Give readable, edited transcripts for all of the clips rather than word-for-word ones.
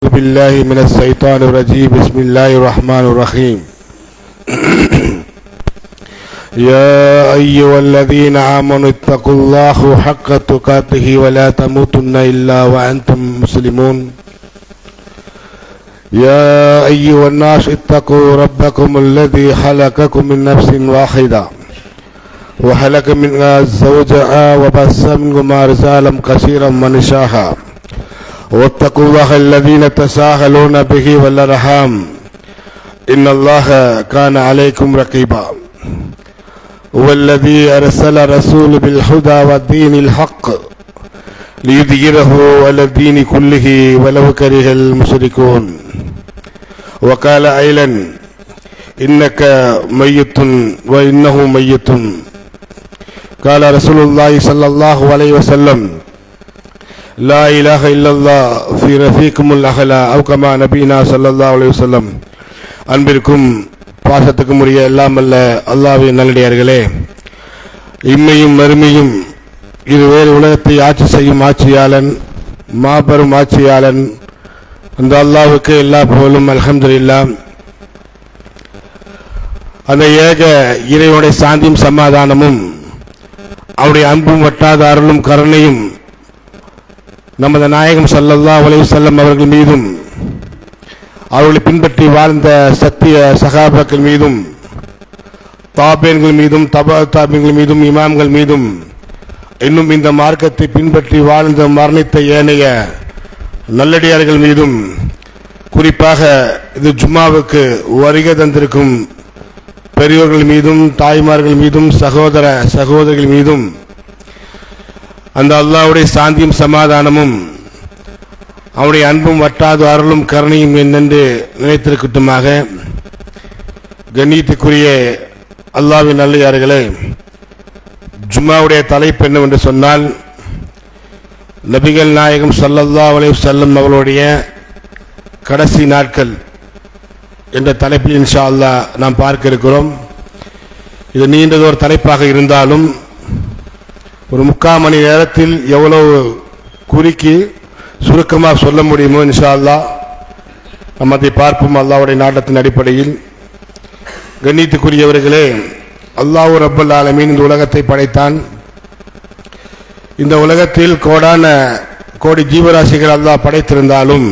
أعوذ بالله من الشيطان الرجيم. بسم الله الرحمن الرحيم. يا أيها الذين آمنوا اتقوا الله حق تقاته ولا تموتن إلا وأنتم مسلمون. يا أيها الناس اتقوا ربكم الذي خلقكم من نفس واحدة وخلق منها زوجها وبث منهما رجالا كثيرا ونساء واتقوا الله الذين تساءلون به والأرحام إن الله كان عليكم رقيبا. هو الذي أرسل رسوله بالهدى والدين الحق ليظهره على الدين كله ولو كره المشركون. وقال أيضا إنك ميت وإنه ميت. قال رسول الله صلى الله عليه وسلم لا إله إلا الله في رفيقكم الأعلى أو كما نبينا صلى الله عليه وسلم. அன்பிற்கும் பாசத்துக்கும் உரிய எல்லாம் அல்ல அல்லாஹ்வின் நல்லடியார்களே, இம்மையும் மறுமையும் இருவேறு உலகத்தை ஆட்சி செய்யும் ஆட்சியாளன், மாபெரும் ஆட்சியாளன் அந்த அல்லாஹ்வுக்கு எல்லா புகழும் அல்ஹம்துலில்லாஹ். அந்த ஏக இறைவனுடைய சாந்தியும் சமாதானமும் அவருடைய அன்பும் வட்டாத அருளும் கருணையும் நமது நாயகம் ஸல்லல்லாஹு அலைஹி வஸல்லம் அவர்கள் மீதும் அவர்களை பின்பற்றி வாழ்ந்த சத்திய சஹாபாக்கள் மீதும் தாபீன்கள் மீதும் தபா தாபீன்கள் மீதும் இமாம்கள் மீதும் இன்னும் இந்த மார்க்கத்தை பின்பற்றி வாழ்ந்த மரணித்த ஏனைய நல்லடியார்கள் மீதும் குறிப்பாக இது ஜும்மாவுக்கு வருகை தந்திருக்கும் பெரியோர்கள் மீதும் தாய்மார்கள் மீதும் சகோதர சகோதரிகள் மீதும் அந்த அல்லாஹ்வுடைய சாந்தியும் சமாதானமும் அவருடைய அன்பும் வட்டாத அருளும் கருணையும் என்னென்று நினைத்திருக்கட்டுமாக. கண்ணியத்துக்குரிய அல்லாஹ்வின் நல்லடியார்களே, ஜும்மாவுடைய தலைப்பு என்னவென்று சொன்னால், நபிகள் நாயகம் ஸல்லல்லாஹு அலைஹி வஸல்லம் அவர்களுடைய கடைசி நாட்கள் என்ற தலைப்பில் இன்ஷா அல்லாஹ் நாம் பார்க்க இருக்கிறோம். இது நீண்டதொரு தலைப்பாக இருந்தாலும் ஒரு 3/4 மணி நேரத்தில் எவ்வளவு குறுக்கி சுருக்கமாக சொல்ல முடியுமோ இன்ஷா அல்லாஹ் நம்ம அதை பார்ப்போம் அல்லாஹ்வுடைய நாட்டத்தின் அடிப்படையில். கண்ணியத்துக்குரியவர்களே, அல்லாஹ் ரப்பல் ஆலமீன் இந்த உலகத்தை படைத்தான். இந்த உலகத்தில் கோடான கோடி ஜீவராசிகள் அல்லாஹ் படைத்திருந்தாலும்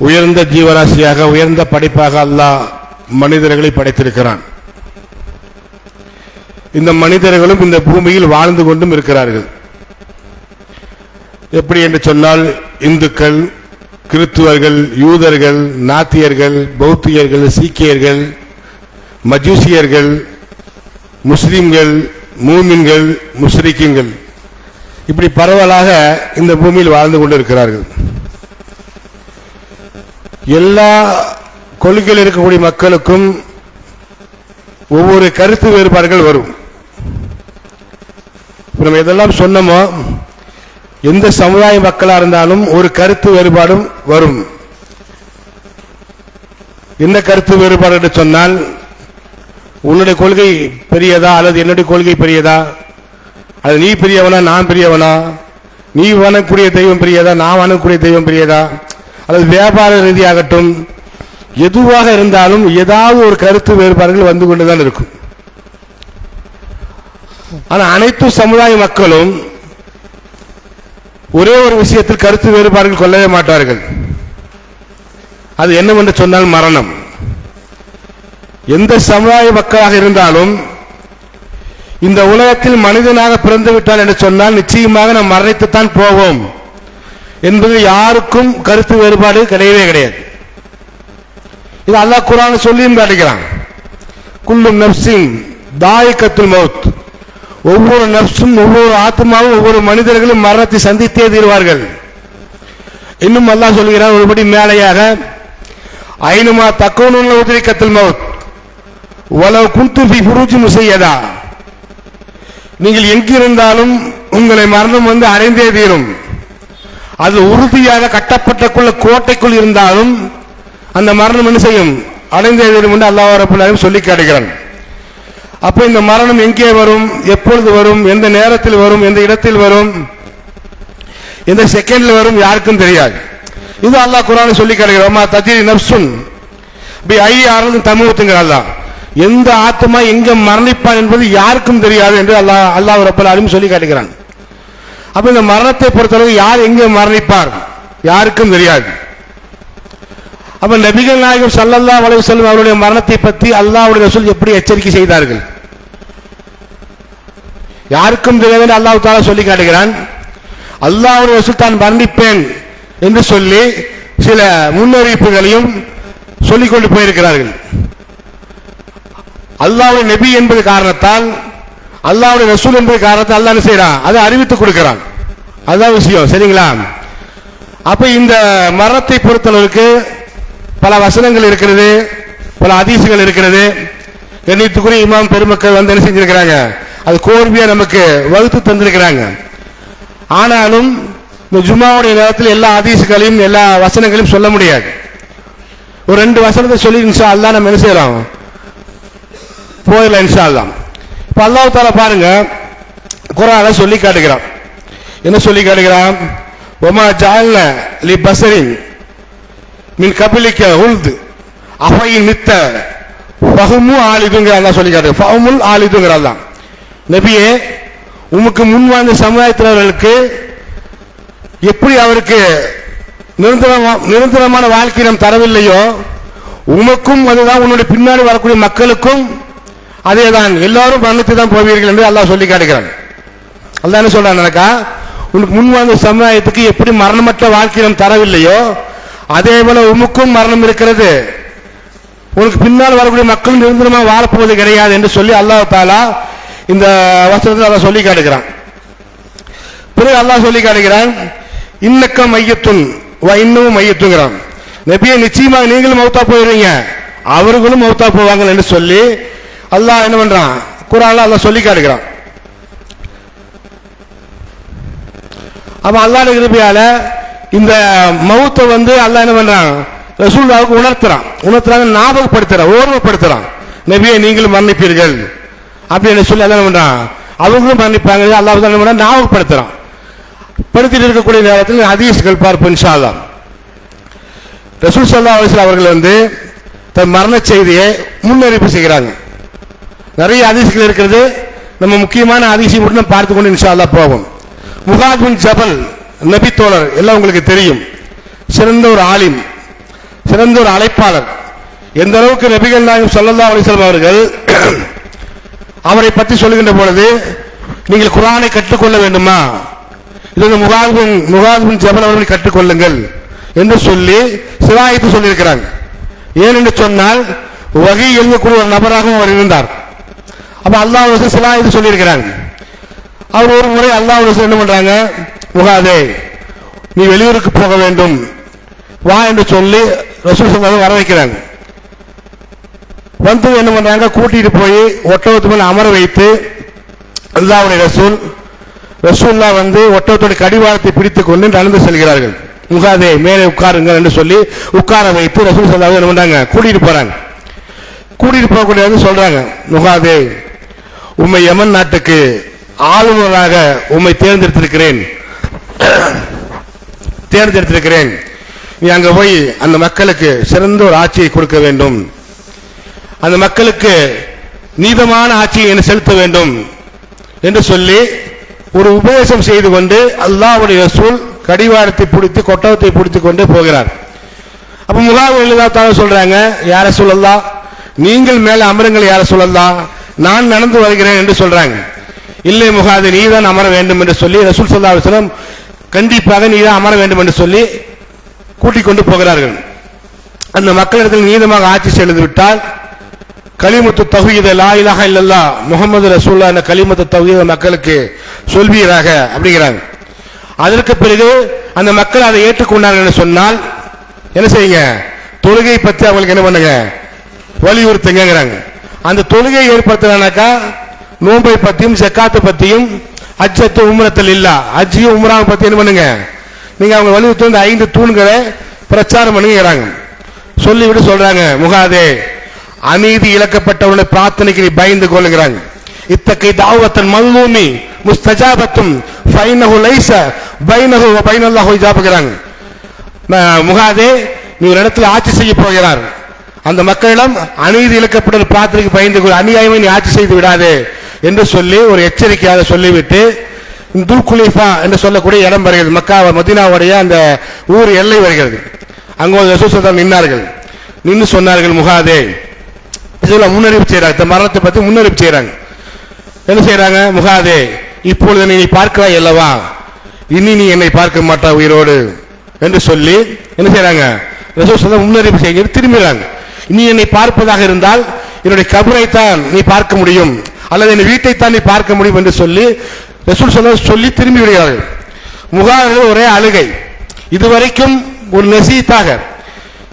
உயர்ந்த ஜீவராசியாக உயர்ந்த படைப்பாக அல்லாஹ் மனிதர்களை படைத்திருக்கிறான். இந்த மனிதர்களும் இந்த பூமியில் வாழ்ந்து கொண்டும் இருக்கிறார்கள். எப்படி என்று சொன்னால், இந்துக்கள், கிறிஸ்துவர்கள், யூதர்கள், நாத்தியர்கள், பௌத்தியர்கள், சீக்கியர்கள், மஜூசியர்கள், முஸ்லிம்கள், மூமின்கள், முஸ்ரிக்கீன்கள், இப்படி பரவலாக இந்த பூமியில் வாழ்ந்து கொண்டிருக்கிறார்கள். எல்லா கொள்கையில் இருக்கக்கூடிய மக்களுக்கும் ஒவ்வொரு கருத்து வேறுபாடுகள் வரும். நம்ம எதெல்லாம் சொன்னோமோ, எந்த சமுதாய மக்களாக இருந்தாலும் ஒரு கருத்து வேறுபாடும் வரும். என்ன கருத்து வேறுபாடு என்று சொன்னால், உன்னுடைய கொள்கை பெரியதா அல்லது என்னுடைய கொள்கை பெரியதா, அது நீ பெரியவனா நான் பெரியவனா, நீ வணங்கக்கூடிய தெய்வம் பெரியதா நான் வணங்கக்கூடிய தெய்வம் பெரியதா, அல்லது வியாபார ரீதியாகட்டும், எதுவாக இருந்தாலும் ஏதாவது ஒரு கருத்து வேறுபாடுகள் வந்து கொண்டுதான் இருக்கும். ஆனால் அனைத்து சமுதாய மக்களும் ஒரே ஒரு விஷயத்தில் கருத்து வேறுபாடுகள் கொள்ளவே மாட்டார்கள். அது என்னவென்று சொன்னால் மரணம். எந்த சமுதாய மக்களாக இருந்தாலும் இந்த உலகத்தில் மனிதனாக பிறந்து விட்டால் என்று சொன்னால் நிச்சயமாக நாம் மரணித்துத்தான் போவோம் என்பது யாருக்கும் கருத்து வேறுபாடு கிடையவே கிடையாது. இது அல்லாஹ் குர்ஆனில் சொல்லியும் காட்டுகிறான். குல்லு நஃப்ஸின் தாயிகத்துல் மௌத், ஒவ்வொரு நஃப்ஸும் ஒவ்வொரு ஆத்மாவும் ஒவ்வொரு மனிதர்களும் மரணத்தை சந்தித்தே தீர்வார்கள். இன்னும் அல்லாஹ் சொல்கிறான் ஒருபடி மேலையாக, ஐனுமா தக்கூனுல் உத்ரிகத்துல் மௌத் வலவ் குன்து ஃபீ புரூஜி முஸையதா, நீங்கள் எங்கிருந்தாலும் உங்களை மரணம் வந்து அடைந்தே தீரும். அது உறுதியாக கட்டப்பட்டுள்ள கோட்டைக்குள் இருந்தாலும் அந்த மரணம் என்ன செய்யும், அடைந்தே தீரும் என்று அல்லாஹ் ரப்பல் ஆலமீன் சொல்லி காட்டுகிறான். அப்ப இந்த மரணம் எங்கே வரும், எப்பொழுது வரும், எந்த நேரத்தில் வரும், எந்த இடத்தில் வரும், எந்த செகண்ட்ல வரும் யாருக்கும் தெரியாது. இது அல்லாஹ் குர்ஆனில் சொல்லி காட்டுகிறான், மா தஜ்ரி நஃப்சுன் பி ஐ அர்தின் தமூத்துங்கிற அல்லாஹ். எந்த ஆத்மா எங்க மரணிப்பான் என்பது யாருக்கும் தெரியாது என்று அல்லாஹ் ரப்பல் ஆலமீன் சொல்லி காட்டுகிறான். அப்ப இந்த மரணத்தை பொறுத்தளவு யார் எங்க மரணிப்பார் யாருக்கும் தெரியாது. அப்ப நபிகள் நாயகம் ஸல்லல்லாஹு அலைஹி வஸல்லம் அவருடைய மரணத்தை பற்றி அல்லாஹ்வுடைய ரசூல் எப்படி எச்சரிக்கை செய்தார்கள் யாருக்கும் தெரியாது என்று அல்லாஹ் தஆலா சொல்லி காட்டுகிறான். அல்லாஹ்வுடைய ரசூல் தான் மரணிப்பேன் என்று சொல்லி சில முன்னறிவிப்புகளையும் சொல்லிக் கொண்டு போயிருக்கிறார்கள். அல்லாஹ்வுடைய நபி என்பது காரணத்தால், அல்லாஹ்வுடைய ரசூல் என்பது காரணத்தால் அல்லாஹ் என்ன செய்றான், அதை அறிவித்துக் கொடுக்கிறான். அதுதான் விஷயம், சரிங்களா? அப்ப இந்த மரணத்தை பொறுத்தளவுக்கு பல வசனங்கள் இருக்கிறது, பல ஹதீஸ்கள் இருக்கிறது. கண்ணியத்துக்குரிய இமாம் பெருமக்கள் வந்து என்ன செஞ்சிருக்கிறாங்க, அது கோர்வையா நமக்கு வகுத்து தந்திருக்கிறாங்க. ஆனாலும் இந்த ஜும்மாவுடைய நேரத்தில் எல்லா ஹதீஸ்களையும் எல்லா வசனங்களையும் சொல்ல முடியாது. ஒரு 2 வசனத்தை சொல்லி இன்ஷா அல்லாஹ் நம்ம என்ன செய்யலாம், போயிடலாம் இன்ஷா அல்லாஹ். இப்போ அல்லாஹ் தஆலா பாருங்க குர்ஆனில் சொல்லி காட்டுகிறான். என்ன சொல்லி காட்டுகிறான், வமா ஜஅல்னா லி பஸரின் மின் கபிலிக உல்து அஃபைன் மித்த ஃபஹுமு ஆலிதுங்கிற அல்லாஹ் சொல்லி காட்டுகிறான். ஃபஹுமுல் ஆலிதுங்கிற அல்லாஹ், நபியே உமக்கு முன் வாழ்ந்த சமுதாயத்தினர்களுக்கு எப்படி அவருக்கு நிரந்தரமான வாழ்க்கை நாம் தரவில்லையோ, உமக்கும் அதுதான், உன்னுடைய பின்னாடி வரக்கூடிய மக்களுக்கும் அதேதான், எல்லாரும் மரணித்து தான் போவீர்கள் என்று அல்லாஹ் சொல்லி காட்டுகிறான். அல்லாஹ் என்ன சொல்றான், உனக்கு முன் வாழ்ந்த சமுதாயத்துக்கு எப்படி மரணமற்ற வாழ்க்கை நாம் தரவில்லையோ அதே போல உமக்கும் மரணம் இருக்கிறது, உனக்கு பின்னால் வரக்கூடிய மக்களும் நிரந்தரமாக வாழப்போவது கிடையாது என்று சொல்லி அல்லாஹ் தஆலா இந்த வசனத்தில் அல்லாஹ் சொல்லி காட்டுகிறான். பிறகு அல்லாஹ் சொல்லி காட்டுகிறான், இன்னக்க மையத்துன் வ இன்னமும் மையத்துங்கிறான். நபியே நிச்சயமாக நீங்களும் மௌத்தா போயிடுவீங்க, அவர்களும் மௌத்தா போவாங்க என்று சொல்லி அல்லாஹ் என்ன பண்றான், குர்ஆன்ல அல்லாஹ் சொல்லி காட்டுகிறான். அப்ப அல்லாஹ்வுடைய கிருபையால இந்த மௌத்தை வந்து அல்லாஹ் என்ன பண்றான், ரசூலுல்லாஹ்வுக்கு உணர்த்துறாங்க, ஞாபகப்படுத்துறான், ஓர்மைப்படுத்துறான். நபியே நீங்களும் மரணிப்பீர்கள் அப்படின்னு சொல்லி அல்லாஹ் என்ன பண்றான், அவங்களும் மரணிப்பாங்க, அல்லாஹ் என்ன பண்றான், ஞாபகப்படுத்துறான். படுத்திட்டு இருக்கக்கூடிய நேரத்தில் ஹதீஸ்கள் பார்ப்போம் இன்ஷா அல்லாஹ். ரசூல் ஸல்லல்லாஹு அலைஹி வஸல்லம் அவர்கள் வந்து தன் மரண செய்தியை முன்னறிவிப்பு செய்கிறாங்க. நிறைய ஹதீஸ்கள் இருக்கிறது, நம்ம முக்கியமான ஹதீஸை மட்டும் நம்ம பார்த்து கொண்டு இன்ஷா அல்லாஹ் போவோம். முகாத் பின் ஜபல் நபி தோழர் எல்லாம் உங்களுக்கு தெரியும், சிறந்த ஒரு ஆலிம், சிறந்த ஒரு அழைப்பாளர். எந்த அளவுக்கு நபிகள் நாயகம் ஸல்லல்லாஹு அலைஹி வஸல்லம் அவர்கள் அவரை பற்றி சொல்லுகின்ற பொழுது, நீங்கள் குர்ஆனை கற்றுக்கொள்ள வேண்டுமா, இது முகாத் பின் ஜபல் அவர்களை கற்றுக்கொள்ளுங்கள் என்று சொல்லி சிவாயத்து சொல்லியிருக்கிறாங்க. ஏனென்று சொன்னால் வகை எழுதக்கூடிய ஒரு நபராகவும் அவர் இருந்தார். அப்ப அல்லாஹ் சிலாயத்து சொல்லியிருக்கிறாங்க. அவர் ஒரு முறை அல்லாஹ் என்ன பண்றாங்க, முகாதே நீ வெளியூருக்கு போக வேண்டும் வா என்று சொல்லி ரசூல் ஸல்லல்லாஹு வர வைக்கிறாங்க. வந்து என்ன பண்றாங்க, கூட்டிட்டு போய் ஒட்டகத்து மேல் அமர வைத்து அல்லாஹ்வுடைய ரசூலுல்லாஹ் வந்து ஒட்டகத்தோட கடிவாளத்தை பிடித்துக் கொண்டு நடந்து செல்கிறார்கள். முகாதே மேலே உட்காருங்கள் என்று சொல்லி உட்கார வைத்து ரசூல் ஸல்லல்லாஹு என்ன பண்றாங்க, கூட்டிட்டு போறாங்க. கூட்டிட்டு போகக்கூடியது சொல்றாங்க, முகாதே உம்மை யமன் நாட்டுக்கு ஆளுநராக உம்மை தேர்ந்தெடுத்திருக்கிறேன், நீ அங்க போய் அந்த மக்களுக்கு சிறந்த ஒரு ஆட்சியை கொடுக்க வேண்டும், அந்த மக்களுக்கு நீதமான ஆட்சியை என்ன செலுத்த வேண்டும் என்று சொல்லி ஒரு உபதேசம் செய்து கொண்டு அல்லாஹ்வுடைய ரசூல் கடிவாளத்தை பிடித்து கொட்டகத்தை பிடித்துக் கொண்டு போகிறார். அப்ப முகாத் சொல்றாங்க, யார ரசூலல்லாஹ் நீங்கள் மேல அமருங்கள், யார ரசூலல்லாஹ் நான் நடந்து வருகிறேன் என்று சொல்றாங்க. இல்லை முகாது நீதான் அமர வேண்டும் என்று சொல்லி ரசூல் ஸல்லல்லாஹு அலைஹி வஸல்லம் கண்டிப்பாக நீதான் அமர வேண்டும் என்று சொல்லி கூட்டிக் கொண்டு போகிறார்கள். அந்த மக்களிடத்தில் நீதமாக ஆட்சி செய்து விட்டால் கலிமத்து தௌஹீத் லா இலாஹ இல்லல்லாஹ் முஹம்மது ரசூலுல்லாஹ் என்ற கலிமத்து தௌஹீத் மக்களுக்கு சொல்வீராக அப்படிங்கிறாங்க. அதற்கு பிறகு அந்த மக்கள் அதை ஏற்றுக்கொண்டார்கள் என்று சொன்னால் என்ன செய்யுங்க, தொழுகை பற்றி அவங்களுக்கு என்ன பண்ணுங்க, வலியுறுத்துங்கிறாங்க. அந்த தொழுகை ஏற்படுத்தினாக்கா நோன்பை பற்றியும் ஜக்காத்தை பற்றியும் ஹஜ்ஜத்து உம்ரத்தில் இல்லா ஹஜ்ஜியும் உம்ராவை பற்றி என்ன பண்ணுங்க, நீங்க அவங்க வலியுறுத்தி இந்த 5 தூண்களை பிரச்சாரம் பண்ணுங்கிறாங்க. சொல்லிவிட்டு சொல்றாங்க, முகாதே அநீதி இழக்கப்பட்டவருடைய பிரார்த்தனைக்கு நீ பயந்து கொள்ளுகிறாங்க. இத்தகை தாவத்தன் மல்மூமி முஸ்தஜாபத்தும் ஃபைனஹு லைஸ பைனஹு வ பைனல்லாஹு ஹிஜாபுங்கிறாங்க. முகாதே நீ ஒரு இடத்துல ஆட்சி செய்ய போகிறார், அந்த மக்களிடம் அநீதி இழைக்கப்பட்ட பிரார்த்தனைக்கு பயந்து அநியாயமே நீ ஆட்சி செய்து விடாதே என்று சொல்லி ஒரு எச்சரிக்கையாக சொல்லிவிட்டு துல்குலிஃபா என்று சொல்லக்கூடிய இடம் வருகிறது. மக்கா மதீனாவுடைய அந்த ஊர் எல்லை வருகிறது. அங்கு ரசூல் ஸல்லல்லாஹு நின்றார்கள். நின்று சொன்னார்கள், முகாதே இதெல்லாம் முன்னறிவிப்பு செய்யறாங்க, இந்த மரணத்தை பற்றி முன்னறிவிப்பு செய்யறாங்க. என்ன செய்யறாங்க? முகாதே இப்பொழுது நீ பார்க்கிறாய் அல்லவா, இனி நீ என்னை பார்க்க மாட்டா உயிரோடு என்று சொல்லி என்ன செய்யறாங்க? ரசூல் ஸல்லல்லாஹு முன்னறிவிப்பு செய்ய திரும்புகிறாங்க. நீ என்னை பார்ப்பதாக இருந்தால் என்னுடைய கபரைத்தான் நீ பார்க்க முடியும், அல்லது என் வீட்டைத்தான் நீ பார்க்க முடியும் என்று சொல்லி ரசூல் ஸல்லல்லாஹு சொல்லி திரும்பி விடுகிறார்கள். முகாதர்கள் ஒரே அழுகை. இதுவரைக்கும் ஒரு நசீத்தாக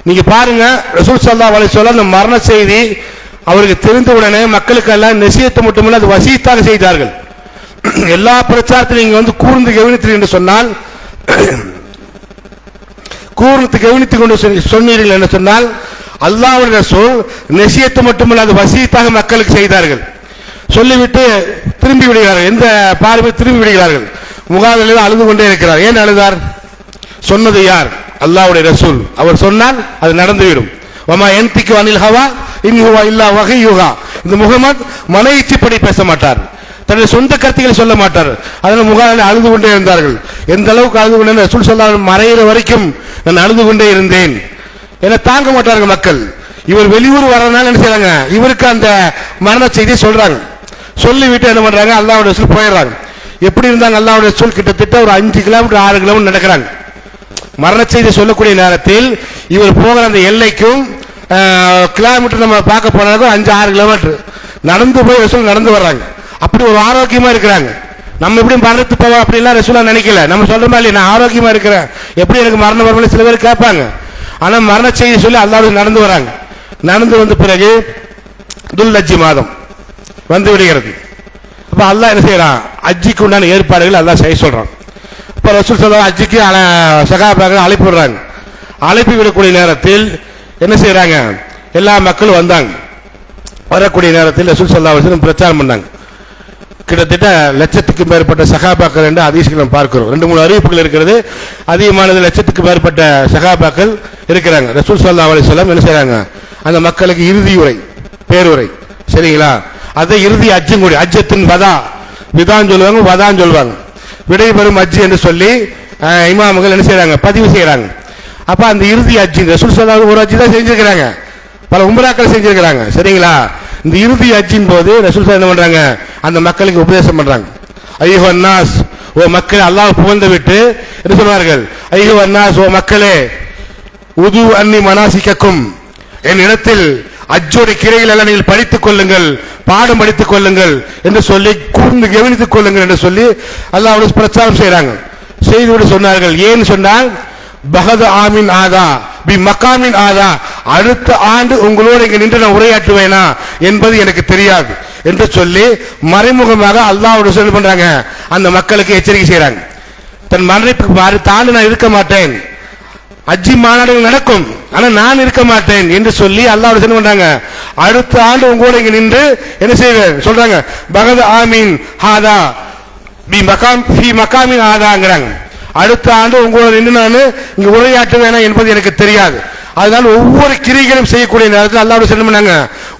நீங்க பாருங்க, ரசூல் ஸல்லல்லாஹு அலைஹி வஸல்லம் அந்த மரண செய்தி அவருக்கு தெரிந்தவுடனே மக்களுக்கு எல்லாம் நசீஹத் மட்டுமல்ல அது வசீத்தாக செய்தார்கள். எல்லா பிரச்சாரத்திலும் நீங்க வந்து கூர்ந்து கவனித்தீர்கள் என்று சொன்னால், கூர்ந்து கவனித்துக் கொண்டு சொன்னீர்கள் என்று சொன்னால், அல்லாஹ்வுடைய ரசூல் நசீஹத் மட்டுமல்ல அது வசீத்தாக மக்களுக்கு செய்தார்கள். சொல்லிவிட்டு திரும்பி விடுகிறார்கள். எந்த பார்வை திரும்பி விடுகிறார்கள். முகாதில் அழுது கொண்டே இருக்கிறார். ஏன் அழுதார்? சொன்னது யார்? அல்லாஹ்வுடைய ரசூல். அவர் சொன்னால் அது நடந்துவிடும். வமா யன்திகு அனில் ஹவா இன் ஹுவ இல்லா வஹ்யுஹா. இந்த முகமது மன இச்சைப்படி பேச மாட்டார், தன்னுடைய சொந்த கருத்துக்களை சொல்ல மாட்டார். அதனால் முகாதில் அழுது கொண்டே இருந்தார்கள். எந்த அளவுக்கு அழுது கொண்டே ரசூல் ஸல்லல்லாஹு அலைஹி வஸல்லம் மறைகிற வரைக்கும் நான் அழுது கொண்டே இருந்தேன் என தாங்க மாட்டார்கள் மக்கள். இவர் வெளியூர் வரனால என்ன செய்றாங்க? இவருக்கு அந்த மரண செய்தியை சொல்றாங்க. சொல்லிவிட்டு என்ன பண்றாங்க? அல்லாஹ்வுடைய ரசூல் போயிடுறாங்க. எப்படி இருந்தாங்க? அல்லாஹ்வுடைய ரசூல் கிட்டத்தட்ட ஒரு 5 கிலோமீட்டர் 6 கிலோமீட்டர் நடக்கிறாங்க. மரண செய்தி சொல்லக்கூடிய நேரத்தில் இவர் போகிற அந்த எல்லைக்கும் கிலோமீட்டர் நம்ம பார்க்க போனாலும் 5-6 கிலோமீட்டர் நடந்து போய் ரசூல் நடந்து வர்றாங்க. அப்படி ஒரு ஆரோக்கியமா இருக்கிறாங்க. நம்ம எப்படி மரணத்து போவோம் அப்படிலாம் ரசூலா நினைக்கல. நம்ம சொல்ற மாதிரி நான் ஆரோக்கியமா இருக்கிறேன், எப்படி எனக்கு மரணம் வரும்னு சில பேர் கேட்பாங்க. ஆனா மரண செய்தி சொல்லி அல்லாஹ் நடந்து வராங்க. நடந்து வந்த பிறகு துல்ஹஜ் மாதம் வந்து விடுகிறது. அப்ப அல்லாஹ் என்ன செய்யறான்? ஹஜ்ஜிக்கு உண்டான ஏற்பாடுகள் அல்லாஹ் செய்ய சொல்றான். இப்ப ரசூல் ஸல்லல்லாஹு ஹஜ்ஜிக்கு சஹாபாக்கள் அழைப்பு விடுறாங்க. அழைப்பு விடக்கூடிய நேரத்தில் என்ன செய்யறாங்க? எல்லா மக்களும் வந்தாங்க. வரக்கூடிய நேரத்தில் ரசூல் ஸல்லல்லாஹு அலைஹி வஸல்லம் பிரச்சாரம் பண்ணாங்க. கிட்டத்தட்ட லட்சத்துக்கு மேற்பட்ட சஹாபாக்கள் என்று ஹதீஸ்களை நாம் பார்க்கிறோம். 2-3 அறிவிப்புகள் இருக்கிறது. அதிகமானது லட்சத்துக்கு மேற்பட்ட சஹாபாக்கள் இருக்கிறாங்க. ரசூல் ஸல்லல்லாஹு அலைஹி வஸல்லம் என்ன செய்யறாங்க? அந்த மக்களுக்கு இறுதி உரை, பேருரை, சரிங்களா? அதை இறுதி அஜ்ஜும் கூடி அஜ்ஜத்தின் வதா, விதான் சொல்லுவாங்க, வதான் சொல்லுவாங்க, விடைபெறும் அஜ்ஜு என்று சொல்லி இமாம்கள் என்ன செய்யறாங்க? பதிவு செய்யறாங்க. அப்ப அந்த இறுதி அஜ்ஜு ரசூல் ஸல்லல்லாஹு ஒரு அஜ்ஜு தான் செஞ்சிருக்கிறாங்க, பல உம்ராக்கள் செஞ்சிருக்கிறாங்க, சரிங்களா? இந்த இறுதி அஜ்ஜின் போது ரசூல் ஸல்லல்லாஹு என்ன பண்றாங்க? அந்த மக்களுக்கு உபதேசம் பண்றாங்க. ஐயுஹன் நாஸ், ஓ மக்களே, அல்லாஹ் புகழ்ந்து விட்டு என்ன சொன்னார்கள்? ஐயுஹன் நாஸ், ஓ மக்களே, உது அன்னி மனாசிக்கக்கும், என் இடத்தில் அஜ்ஜோட கிரைகள் எல்லாம் நீங்கள் படித்துக் கொள்ளுங்கள், பாடம் படித்துக் கொள்ளுங்கள் என்று சொல்லி கூர்ந்து கவனித்துக் கொள்ளுங்கள் என்று சொல்லி அல்லாஹ்வுடைய பிரச்சாரம் செய்யறாங்க. செய்துவிட்டு சொன்னார்கள், ஏன் சொன்னால் பகத ஆமின் ஆதா பி மகாமின் ஆதா, அடுத்த ஆண்டு உங்களோடு இங்க நின்று நான் உரையாற்றுவேனா என்பது எனக்கு தெரியாது என்று சொல்லி மறைமுகமாக அல்லாஹ்வுடைய சொல்லி பண்றாங்க. அந்த மக்களுக்கு எச்சரிக்கை செய்யறாங்க. தன் மரணிப்புக்கு தாண்டு நான் இருக்க மாட்டேன், அஜ்ஜி மாநாடுகள் நடக்கும், ஆனா நான் இருக்க மாட்டேன் என்று சொல்லி அல்லாஹ்வுடைய என்ன பண்றாங்க? அடுத்த ஆண்டு உங்களோட இங்க நின்று என்ன செய்வேன் சொல்றாங்க. பகத ஆமீன் ஹாதா பி மகாம் ஃபி மகாமின் ஆதாங்கிறாங்க. அடுத்த ஆண்டு உங்களோட நின்று நான் இங்க உரையாற்றுவேனா என்பது எனக்கு தெரியாது. அதனால ஒவ்வொரு கிரிகளும் செய்யக்கூடிய நேரத்தில் அல்லாஹ்வுடைய என்ன பண்ணாங்க?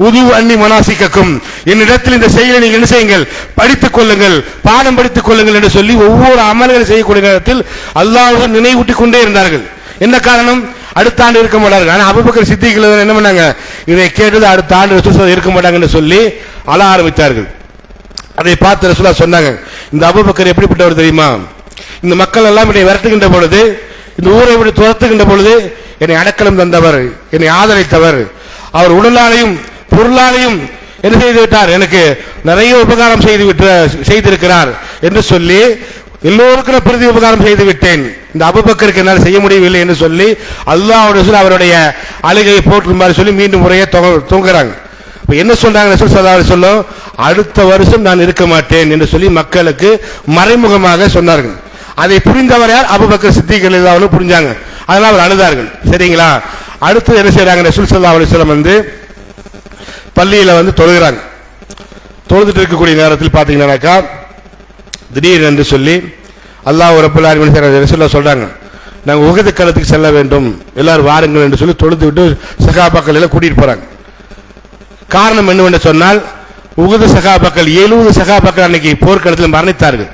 உது அன்னி மனாசிக்கக்கும், என்னிடத்தில் இந்த செயலை நீங்கள் என்ன செய்யுங்கள்? படித்துக் கொள்ளுங்கள், பாடம் படித்துக் கொள்ளுங்கள் என்று சொல்லி ஒவ்வொரு அமல்களை செய்யக்கூடிய நேரத்தில் அல்லாஹ்வுடன் நினைவூட்டிக் கொண்டே இருந்தார்கள். என்ன காரணம்? அடுத்த ஆண்டு இருக்க மாட்டார்கள். ஆனா அபூபக்கர் சித்திகள் என்ன பண்ணாங்க? இதை கேட்டது அடுத்த ஆண்டு ரசூல் இருக்க மாட்டாங்கன்னு சொல்லி அழ ஆரம்பித்தார்கள். அதை பார்த்து ரசூலுல்லாஹ் சொன்னாங்க, இந்த அபூபக்கர் எப்படிப்பட்டவர் தெரியுமா? இந்த மக்கள் எல்லாம் என்னை விரட்டுகின்ற பொழுது, இந்த ஊரை விட்டு துரத்துகின்ற பொழுது என்னை அடக்கலம் தந்தவர், என்னை ஆதரித்தவர், அவர் உடலாலையும் பொருளாலையும் என்ன செய்து விட்டார், எனக்கு நிறைய உபகாரம் செய்திருக்கிறார் என்று சொல்லி எல்லோருக்கும் பிரதி உபகாரம் செய்து விட்டேன், இந்த அபூபக்கருக்கு என்னால் செய்ய முடியவில்லை என்று சொல்லி அல்லாஹ்வுடைய ரசூல் அவருடைய அழுகையை போற்றுமாறு சொல்லி மீண்டும் முறையை தூங்குறாங்க. என்ன சொல்றாங்க ரசூல் ஸல்லல்லாஹு அலைஹி வஸல்லம்? அடுத்த வருஷம் நான் இருக்க மாட்டேன் என்று சொல்லி மக்களுக்கு மறைமுகமாக சொன்னார்கள். அதை புரிந்தவர் யார்? அபூபக்கர் சித்திக் ரலியல்லாஹு அன்ஹு புரிஞ்சாங்க. அதனால அவர் அழுதார்கள், சரிங்களா? அடுத்து என்ன செய்யறாங்க? ரசூல் ஸல்லல்லாஹு அலைஹி வஸல்லம் வந்து பள்ளியில வந்து தொழுகிறாங்க. தொழுதுட்டு இருக்கக்கூடிய நேரத்தில் பாத்தீங்கன்னாக்கா திடீர் என்று சொல்லி அல்லாஹ் ரப்பல் ஆலமீன் ரசூலுல்லாஹ் சொல்றாங்க, நாங்கள் உகது களத்துக்கு செல்ல வேண்டும், எல்லாரும் வாருங்கள் என்று சொல்லி தொழுது விட்டு சகாபாக்கள் எல்லாம் கூட்டிட்டு போறாங்க. காரணம் என்னவென்று சொன்னால், உகது சகாபாக்கள் 70 சகாபாக்கள் அன்னைக்கு போர்க்களத்தில் மரணித்தார்கள்.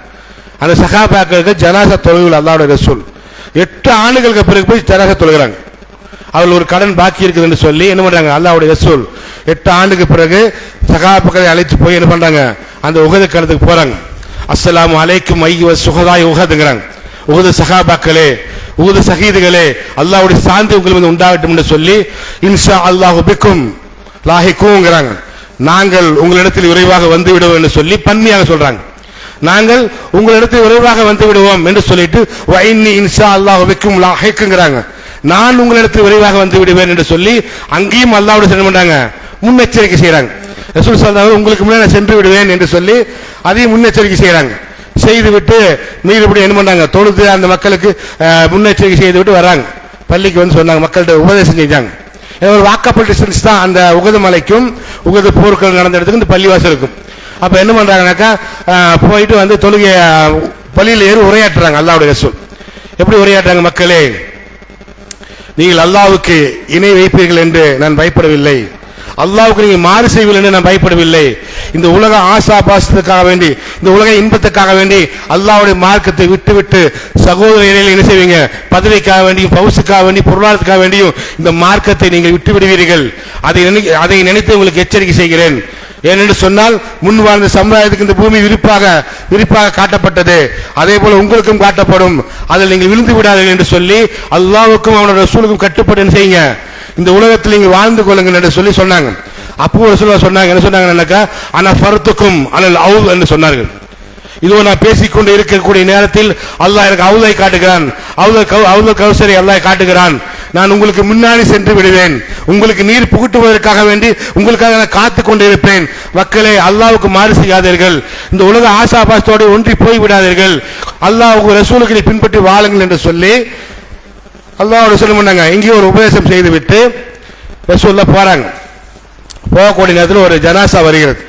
அந்த சகாபாக்களுக்கு ஜனாசா தொழுவில் அல்லாஹ்வுடைய ரசூல் 8 ஆண்டுகளுக்கு பிறகு போய் ஜனாசா தொழுகிறாங்க. அவர்கள் ஒரு கடன் பாக்கி இருக்குது என்று சொல்லி என்ன பண்றாங்க, அல்லாஹ்வுடைய ரசூல் 8 ஆண்டுக்கு பிறகு சகாபாக்களை அழைத்து போய் என்ன பண்றாங்க, அந்த உகது களத்துக்கு போறாங்க. அஸ்ஸலாமு அலைக்கும் ஐயுவ சுஹதாய் உஹதுங்கறாங்க. உகது சகாபாக்களே, உகது ஷஹீதுகளே, அல்லாஹ்வுடைய சாந்தி உங்களுக்கு வந்து உண்டாகட்டும் என்று சொல்லி இன்ஷா அல்லாஹு பிக்கும் லாஹிகுங்கறாங்க. நாங்கள் உங்களிடத்தில் விரைவாக வந்து விடுவோம் என்று சொல்லி பன்மையாக சொல்றாங்க. நாங்கள் உங்களிடத்தில் விரைவாக வந்து விடுவோம் என்று சொல்லிட்டு வைன்னி இன்ஷா அல்லாஹு பிக்கும் லாஹிகுங்கறாங்க. நான் உங்களிடத்தில் விரைவாக வந்து விடுவேன் என்று சொல்லி அங்கேயும் அல்லாஹ்வுடைய என்ன பண்றாங்க, முன்னெச்சரிக்கை செய்யறாங்க. ரசூல் ஸல்லல்லாஹு அலைஹி உங்களுக்கு முன்னாடி நான் சென்று விடுவேன் என்று சொல்லி அதையும் முன்னெச்சரிக்கை செய்யறாங்க. செய்து விட்டு மீறுபடி என்ன பண்றாங்க, தொழுது அந்த மக்களுக்கு முன்னெச்சரிக்கை செய்து விட்டு வராங்க. பள்ளிக்கு வந்து சொன்னாங்க, மக்கள்கிட்ட உபதேசம் செஞ்சாங்க. ஒரு வாக்கப்பல் டிஸ்டன்ஸ் தான் அந்த உகது மலைக்கும் உகது போர்கள் நடந்த இடத்துக்கு இந்த பள்ளிவாசல் இருக்கும். அப்ப என்ன பண்றாங்கனாக்கா, போயிட்டு வந்து தொழுகை பள்ளியில் ஏறி உரையாற்றுறாங்க. அல்லாஹ்வுடைய ரசூல் எப்படி உரையாற்றுறாங்க, மக்களே நீங்கள் அல்லாஹ்வுக்கு இணை வைப்பீர்கள் என்று நான் பயப்படவில்லை, அல்லாஹ்வுக்கு நீங்க மாறு செய்வீர்கள் என்று நான் பயப்படவில்லை. இந்த உலக ஆசாபாசத்துக்காக வேண்டி, இந்த உலக இன்பத்துக்காக வேண்டி அல்லாஹ்வுடைய மார்க்கத்தை விட்டு சகோதரர்களை என்ன செய்வீங்க, பதவிக்காக வேண்டியும் பவுசுக்காக வேண்டி பொருளாதாரத்துக்காக வேண்டியும் இந்த மார்க்கத்தை நீங்கள் விட்டு விடுவீர்கள். அதை நினைத்து உங்களுக்கு எச்சரிக்கை செய்கிறேன். ஏனென்று சொன்னால், முன் வாழ்ந்த சமுதாயத்துக்கு இந்த பூமி விரிப்பாக காட்டப்பட்டது, அதே போல உங்களுக்கும் காட்டப்படும், அதில் நீங்கள் விழுந்து விடாதீர்கள் என்று சொல்லி அல்லாஹ்வுக்கும் அவனோட ரசூலுக்கும் கட்டுப்பட்டு செய்யுங்க, இந்த உலகத்தில் நீங்கள் வாழ்ந்து கொள்ளுங்கள் என்று சொல்லி சொன்னாங்க. அப்போ ரசூலுல்லாஹ் சொன்னாங்க, என்ன சொன்னாங்கன்னாக்கா, அன ஃபர்துக்கும் அலல் அவுல் என்று சொன்னார்கள். இதோ நான் பேசிக்கொண்டு இருக்கக்கூடிய நேரத்தில் அல்லாஹ் எனக்கு அவுலை காட்டுகிறான், அவுல் கௌசரை அல்லாஹ் காட்டுகிறான். நான் உங்களுக்கு முன்னாடி சென்று விடுவேன், உங்களுக்கு நீர் புகுட்டுவதற்காக வேண்டி உங்களுக்காக நான் காத்து கொண்டிருப்பேன். மக்களே, அல்லாஹ்வுக்கு மாறு செய்யாதீர்கள், இந்த உலக ஆசாபாசத்தோடு ஒன்றி போய் விடாதீர்கள், அல்லாஹ்வுக்கு ரசூலுக்கு பின்பற்றி வாழுங்கள் என்று சொல்லி அல்லாஹ்வுடைய சொல்ல பண்ணாங்க. இங்கேயும் ஒரு உபதேசம் செய்து விட்டு ரசூலுல்லாஹ் போறாங்க. போகக்கூடிய நேரத்தில் ஒரு ஜனாசா வருகிறது.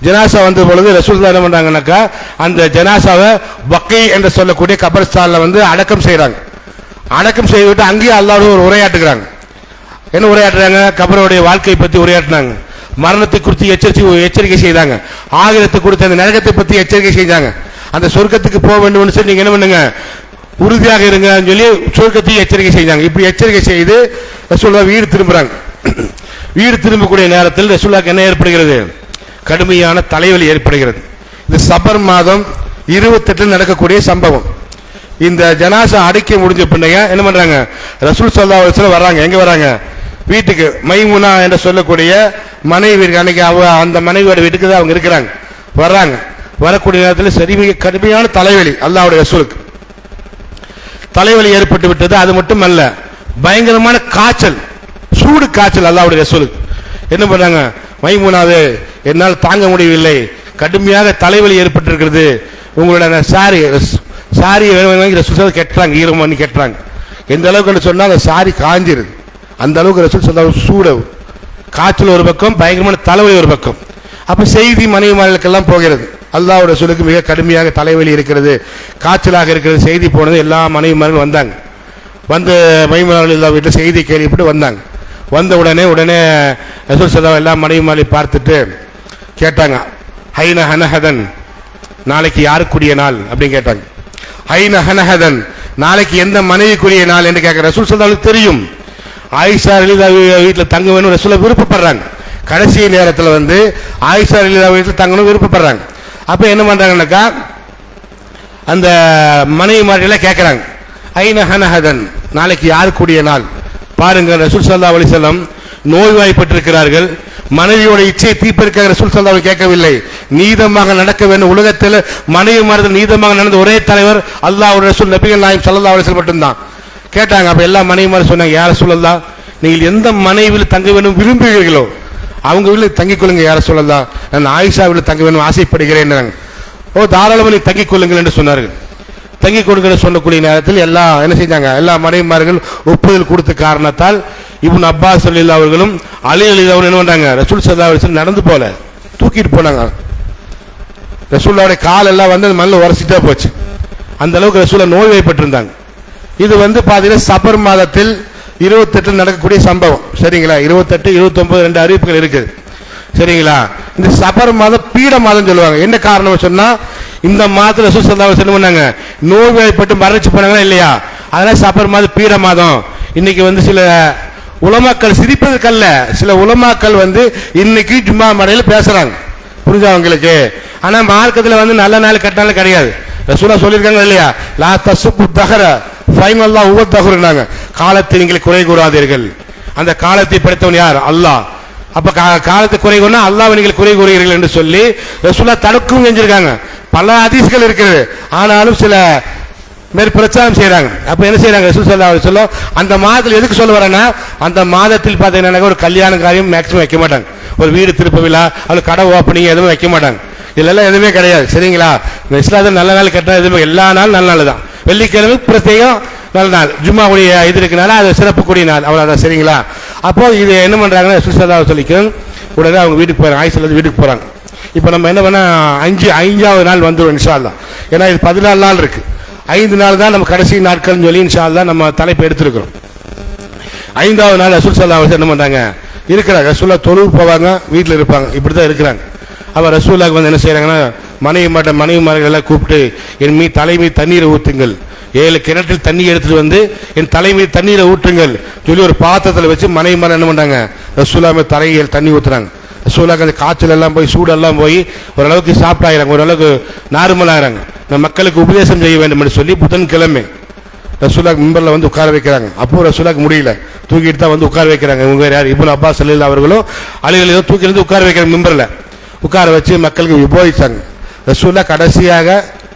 ஜனாசா வந்த பொழுது ரசூலுல்லாஹ் என்ன பண்றாங்கன்னாக்கா, அந்த ஜனாசாவை பக்கி என்று சொல்லக்கூடிய கபர்ஸ்தான்ல வந்து அடக்கம் செய்யறாங்க. அடக்கம் செய்துவிட்டு அங்கேயே அல்லாஹ்வோட ஒரு உரையாட்டுகிறாங்க. என்ன உரையாட்டுறாங்க, கபருடைய வாழ்க்கையை பற்றி உரையாட்டினாங்க, மரணத்தை குறித்து எச்சரிக்கை செய்தாங்க, ஆகிரத்தை குறித்து அந்த நரகத்தை பற்றி எச்சரிக்கை செஞ்சாங்க. அந்த சொர்க்கத்துக்கு போக வேண்டும் சொல்லி நீங்க என்ன பண்ணுங்க, உறுதியாக இருங்க சொல்லி சொர்க்கத்தையும் எச்சரிக்கை செஞ்சாங்க. இப்படி எச்சரிக்கை செய்து ரசூலுல்லாஹ் வீடு திரும்புறாங்க. வீடு திரும்பக்கூடிய நேரத்தில் ரசூலுல்லாஹ்க்கு என்ன ஏற்படுகிறது, கடுமையான தலைவலி ஏற்படுகிறது. இந்த சபர் மாதம் 28 நடக்கக்கூடிய சம்பவம். இந்த ஜனாசா அடக்கி முடிஞ்ச பின்னைய என்ன பண்றாங்க, ரசூல் ஸல்லல்லாஹு அலைஹி வஸல்லம் வர்றாங்க. எங்க வராங்க, வீட்டுக்கு. மைமுனா என்று சொல்லக்கூடிய மனைவி அன்னைக்கு அந்த மனைவியோட வீட்டுக்கு தான் அவங்க இருக்கிறாங்க. வர்றாங்க. வரக்கூடிய நேரத்தில் சரி மிக கடுமையான தலைவலி அல்லாஹ்வுடைய ரசூலுக்கு தலைவலி ஏற்பட்டு விட்டது. அது மட்டும் அல்ல, பயங்கரமான காய்ச்சல், சூடு காய்ச்சல் அல்லாஹ்வுடைய ரசூலுக்கு. என்ன பண்றாங்க, மைமுனாவே என்னால் தாங்க முடியவில்லை, கடுமையாக தலைவலி ஏற்பட்டிருக்கிறது, உங்களோட சாரி ரசூல் கேட்டாங்க, ஈரம் பண்ணி கேட்டாங்க. எந்த அளவுக்கு சொன்னா அந்த சாரி காஞ்சிருது, அந்த அளவுக்கு ரசூல் ஸல்லல்லாஹு சூட காய்ச்சல் ஒரு பக்கம், பயங்கரமான தலைவலி ஒரு பக்கம். அப்ப செய்தி மனைவிமார்களுக்கெல்லாம் போகிறது, அல்லாஹ்வுடைய ரசூலுக்கு மிக கடுமையாக தலைவலி இருக்கிறது, காய்ச்சலாக இருக்கிறது. செய்தி போனது, எல்லா மனைவிமார்களும் வந்தாங்க. வந்து மைமுனாவில் எல்லா வீட்டில் செய்தி கேள்விப்பட்டு வந்தாங்க. வந்த உடனே ரசூல் ஸல்லல்லாஹு எல்லா மனைவிமார்களையும் பார்த்துட்டு கேட்டாங்க, ஹைன ஹனஹதன், நாளைக்கு யாருக்குரிய நாள் அப்படின்னு கேட்டாங்க. ஹைன ஹனஹதன், நாளைக்கு எந்த மனைவிக்குரிய நாள் என்று கேட்க ரசூல் ஸல்லல்லாஹு தெரியும். ஆயிஷா ரலியல்லாஹு வீட்டில் தங்க வேணும் ரசூலுல்லாஹ் விருப்பப்படுறாங்க. கடைசி நேரத்தில் வந்து ஆயிஷா ரலியல்லாஹு வீட்டில் தங்கணும் விருப்பப்படுறாங்க. அப்ப என்ன பண்றாங்கன்னாக்கா, அந்த மனைவிமார்களை கேட்கிறாங்க, ஐன ஹனஹதன், நாளைக்கு யாருக்குரிய நாள். பாருங்க, ரசூல் ஸல்லல்லாஹு அலைஹி வஸல்லம் நோய்வாய்ப்பட்டிருக்கிறார்கள், மனைவியோட இச்சையை தீர்ப்பதற்காக ரசூல் ஸல்லல்லாஹு கேட்கவில்லை, நீதமாக நடக்க வேண்டும். உலகத்தில் மனைவிமார்கள் நீதமாக நடந்த ஒரே தலைவர் அல்லாஹ்வுடைய ரசூல் நபிகள் நாயகம் ஸல்லல்லாஹு அலைஹி வஸல்லம் மட்டும்தான். கேட்டாங்க. அப்ப எல்லா மனைவிமாரும் சொன்னாங்க, யா ரசூலல்லாஹ், நீங்கள் எந்த மனைவியில் தங்க வேண்டும் விரும்புகிறீர்களோ அவங்க வீட்டில் தங்கிக் கொள்ளுங்க யா ரசூலல்லாஹ், நான் ஆயிஷா வீட்டில் தங்க வேண்டும் ஆசைப்படுகிறேன். ஓ, தாராளமாக நீ தங்கிக் கொள்ளுங்கள் என்று சொன்னார்கள். தங்கிக் கொடுங்க சொல்லக்கூடிய நேரத்தில் எல்லாம் என்ன செஞ்சாங்க, எல்லா மனைவிமார்கள் ஒப்புதல் கொடுத்த காரணத்தால் இப்னு அப்பாஸ் ரலியல்லாஹு அவர்களும் அலி ரலியல்லாஹு அவர்கள் என்ன பண்றாங்க, ரசூல் ஸல்லல்லாஹு அலைஹி வஸல்லம் நடந்து போல தூக்கிட்டு போனாங்க. ரசூலுல்லாஹ்வுடைய கால் எல்லாம் வந்து மண்ணில் உரசிட்டா போச்சு, அந்த அளவுக்கு ரசூலுல்லாஹ் நோய்வாய்ப்பட்டிருந்தாங்க. இது பாத்தீங்கன்னா சபர் மாதத்தில் 28 நடக்கக்கூடிய சம்பவம். சரிங்களா? 28, 29 2 அறிவிப்புகள் இருக்குது. சரிங்களா? இந்த சபர் மாதம் பீட மாதம் சொல்லுவாங்க. என்ன காரணம் சொன்னா, இந்த மாதத்துல ரசூல் ஸல்லல்லாஹு அலைஹி வஸல்லம் பண்ணாங்க, நோய்வாய்ப்பட்டு மரணிச்சு போனாங்களா இல்லையா, அதனால சபர் மாதம் பீட மாதம். இன்னைக்கு சில உலமாக்கள் சிரிப்பதற்கல்ல, சில உலமாக்கள் இன்னைக்கு ஜும்மா மடையில பேசுறாங்க, புரிஞ்சா உங்களுக்கு. ஆனா மார்க்கத்துல நல்ல நாள் கெட்ட நாள் கிடையாது. ரசூலா சொல்லியிருக்காங்க இல்லையா, லா தசுப்பு தஹர ஃபைனல்லாஹ் ஹுவ தஹருன்னாங்க. காலத்தை நீங்கள் குறை கூறாதீர்கள். அந்த காலத்தை படைத்தவன் யார்? அல்லாஹ். அப்ப காலத்தை குறை கூறினா அல்லாஹ்வை நீங்கள் குறை கூறுகிறீர்கள் என்று சொல்லி ரசூலா தடுக்கவும் செஞ்சிருக்காங்க. பல ஹதீஸ்கள் இருக்கிறது. ஆனாலும் சில பிரச்சாரம் செய்யறாங்க. அப்ப என்ன செய்யறாங்க, ரசூல் ஸல்லல்லாஹு அலைஹி வஸல்லம் அந்த மாதத்தில் எதுக்கு சொல்ல வரேன்னா, அந்த மாதத்தில் பார்த்தீங்கன்னா ஒரு கல்யாண காரியம் மேக்சிமம் வைக்க மாட்டாங்க. ஒரு வீடு திருப்ப விழா, அது கடை ஓப்பனிங் எதுவும் வைக்க மாட்டாங்க. இதெல்லாம் எதுவுமே கிடையாது. சரிங்களா? இஸ்லாத்தில் நல்ல நாள் கெட்ட எதுவுமே, எல்லா நாளும் நல்ல நாள் தான். வெள்ளிக்கிழமை பிரத்யேகம் நல்ல நாள், ஜும்மாவுடைய இது இருக்குனால அது சிறப்புக்கூடிய நாள், அவ்வளோதான். சரிங்களா? அப்போ இது என்ன பண்றாங்கன்னா, ரசூல் ஸல்லல்லாஹு அலைஹி வஸல்லம் உடனே அவங்க வீட்டுக்கு போறாங்க, ஆயிஷா வீட்டுக்கு போறாங்க. இப்போ நம்ம என்ன பண்ணா, ஐந்தாவது நாள் வந்துடும் இன்ஷா அல்லாஹ். ஏன்னா இது 14 நாள் இருக்கு, 5 நாள் தான் நம்ம கடைசி நாட்கள்னு சொல்லி இன்ஷா அல்லாஹ் நம்ம தலைப்பு எடுத்திருக்கிறோம். 5வது நாள் ரசூல் ஸல்லல்லாஹு அலைஹி வஸல்லம் என்ன பண்றாங்க, இருக்கிறாங்க. ரசூலா தொழுவு போவாங்க, வீட்டில் இருப்பாங்க, இப்படிதான் இருக்கிறாங்க. அவர் ரசூலுல்லாஹ் என்ன செய்யறாங்கன்னா, மனைவிமார்கள் எல்லாம் கூப்பிட்டு, என் தலைமை தண்ணீரை ஊற்றுங்கள், 7 கிணற்றில் தண்ணி எடுத்துட்டு என் தலைமை தண்ணீரை ஊற்றுங்கள் சொல்லி ஒரு பாத்திரத்தில் வச்சு மனைவிமார்கள் என்ன பண்றாங்க, ரசூலுல்லாஹ் தலையில் தண்ணி ஊத்துறாங்க. ரசூலுல்லாஹ் அந்த காய்ச்சல் எல்லாம் போய், சூடெல்லாம் போய் ஓரளவுக்கு சாப்பிட்டாயிராங்க, ஓரளவுக்கு நார்மல் ஆகிறாங்க. மக்களுக்கு உபதேசம் செய்ய வேண்டும் என்று சொல்லி புதன்கிழமை ரசூலுல்லாஹ் மிம்பர்ல உட்கார வைக்கிறாங்க. அப்போ ரசூலுல்லாஹ் முடியல, தூக்கிட்டு தான் உட்கார வைக்கிறாங்க. இவங்க யார், இப்னு அப்பாஸ் ரலியல்லாஹு அவர்களும் அலிகளும் தூக்கி உட்கார வைக்கிறாங்க. மிம்பர்ல உட்கார வச்சு மக்களுக்கு விபோதிச்சாங்க. ரசூலுல்லாஹ் கடைசியாக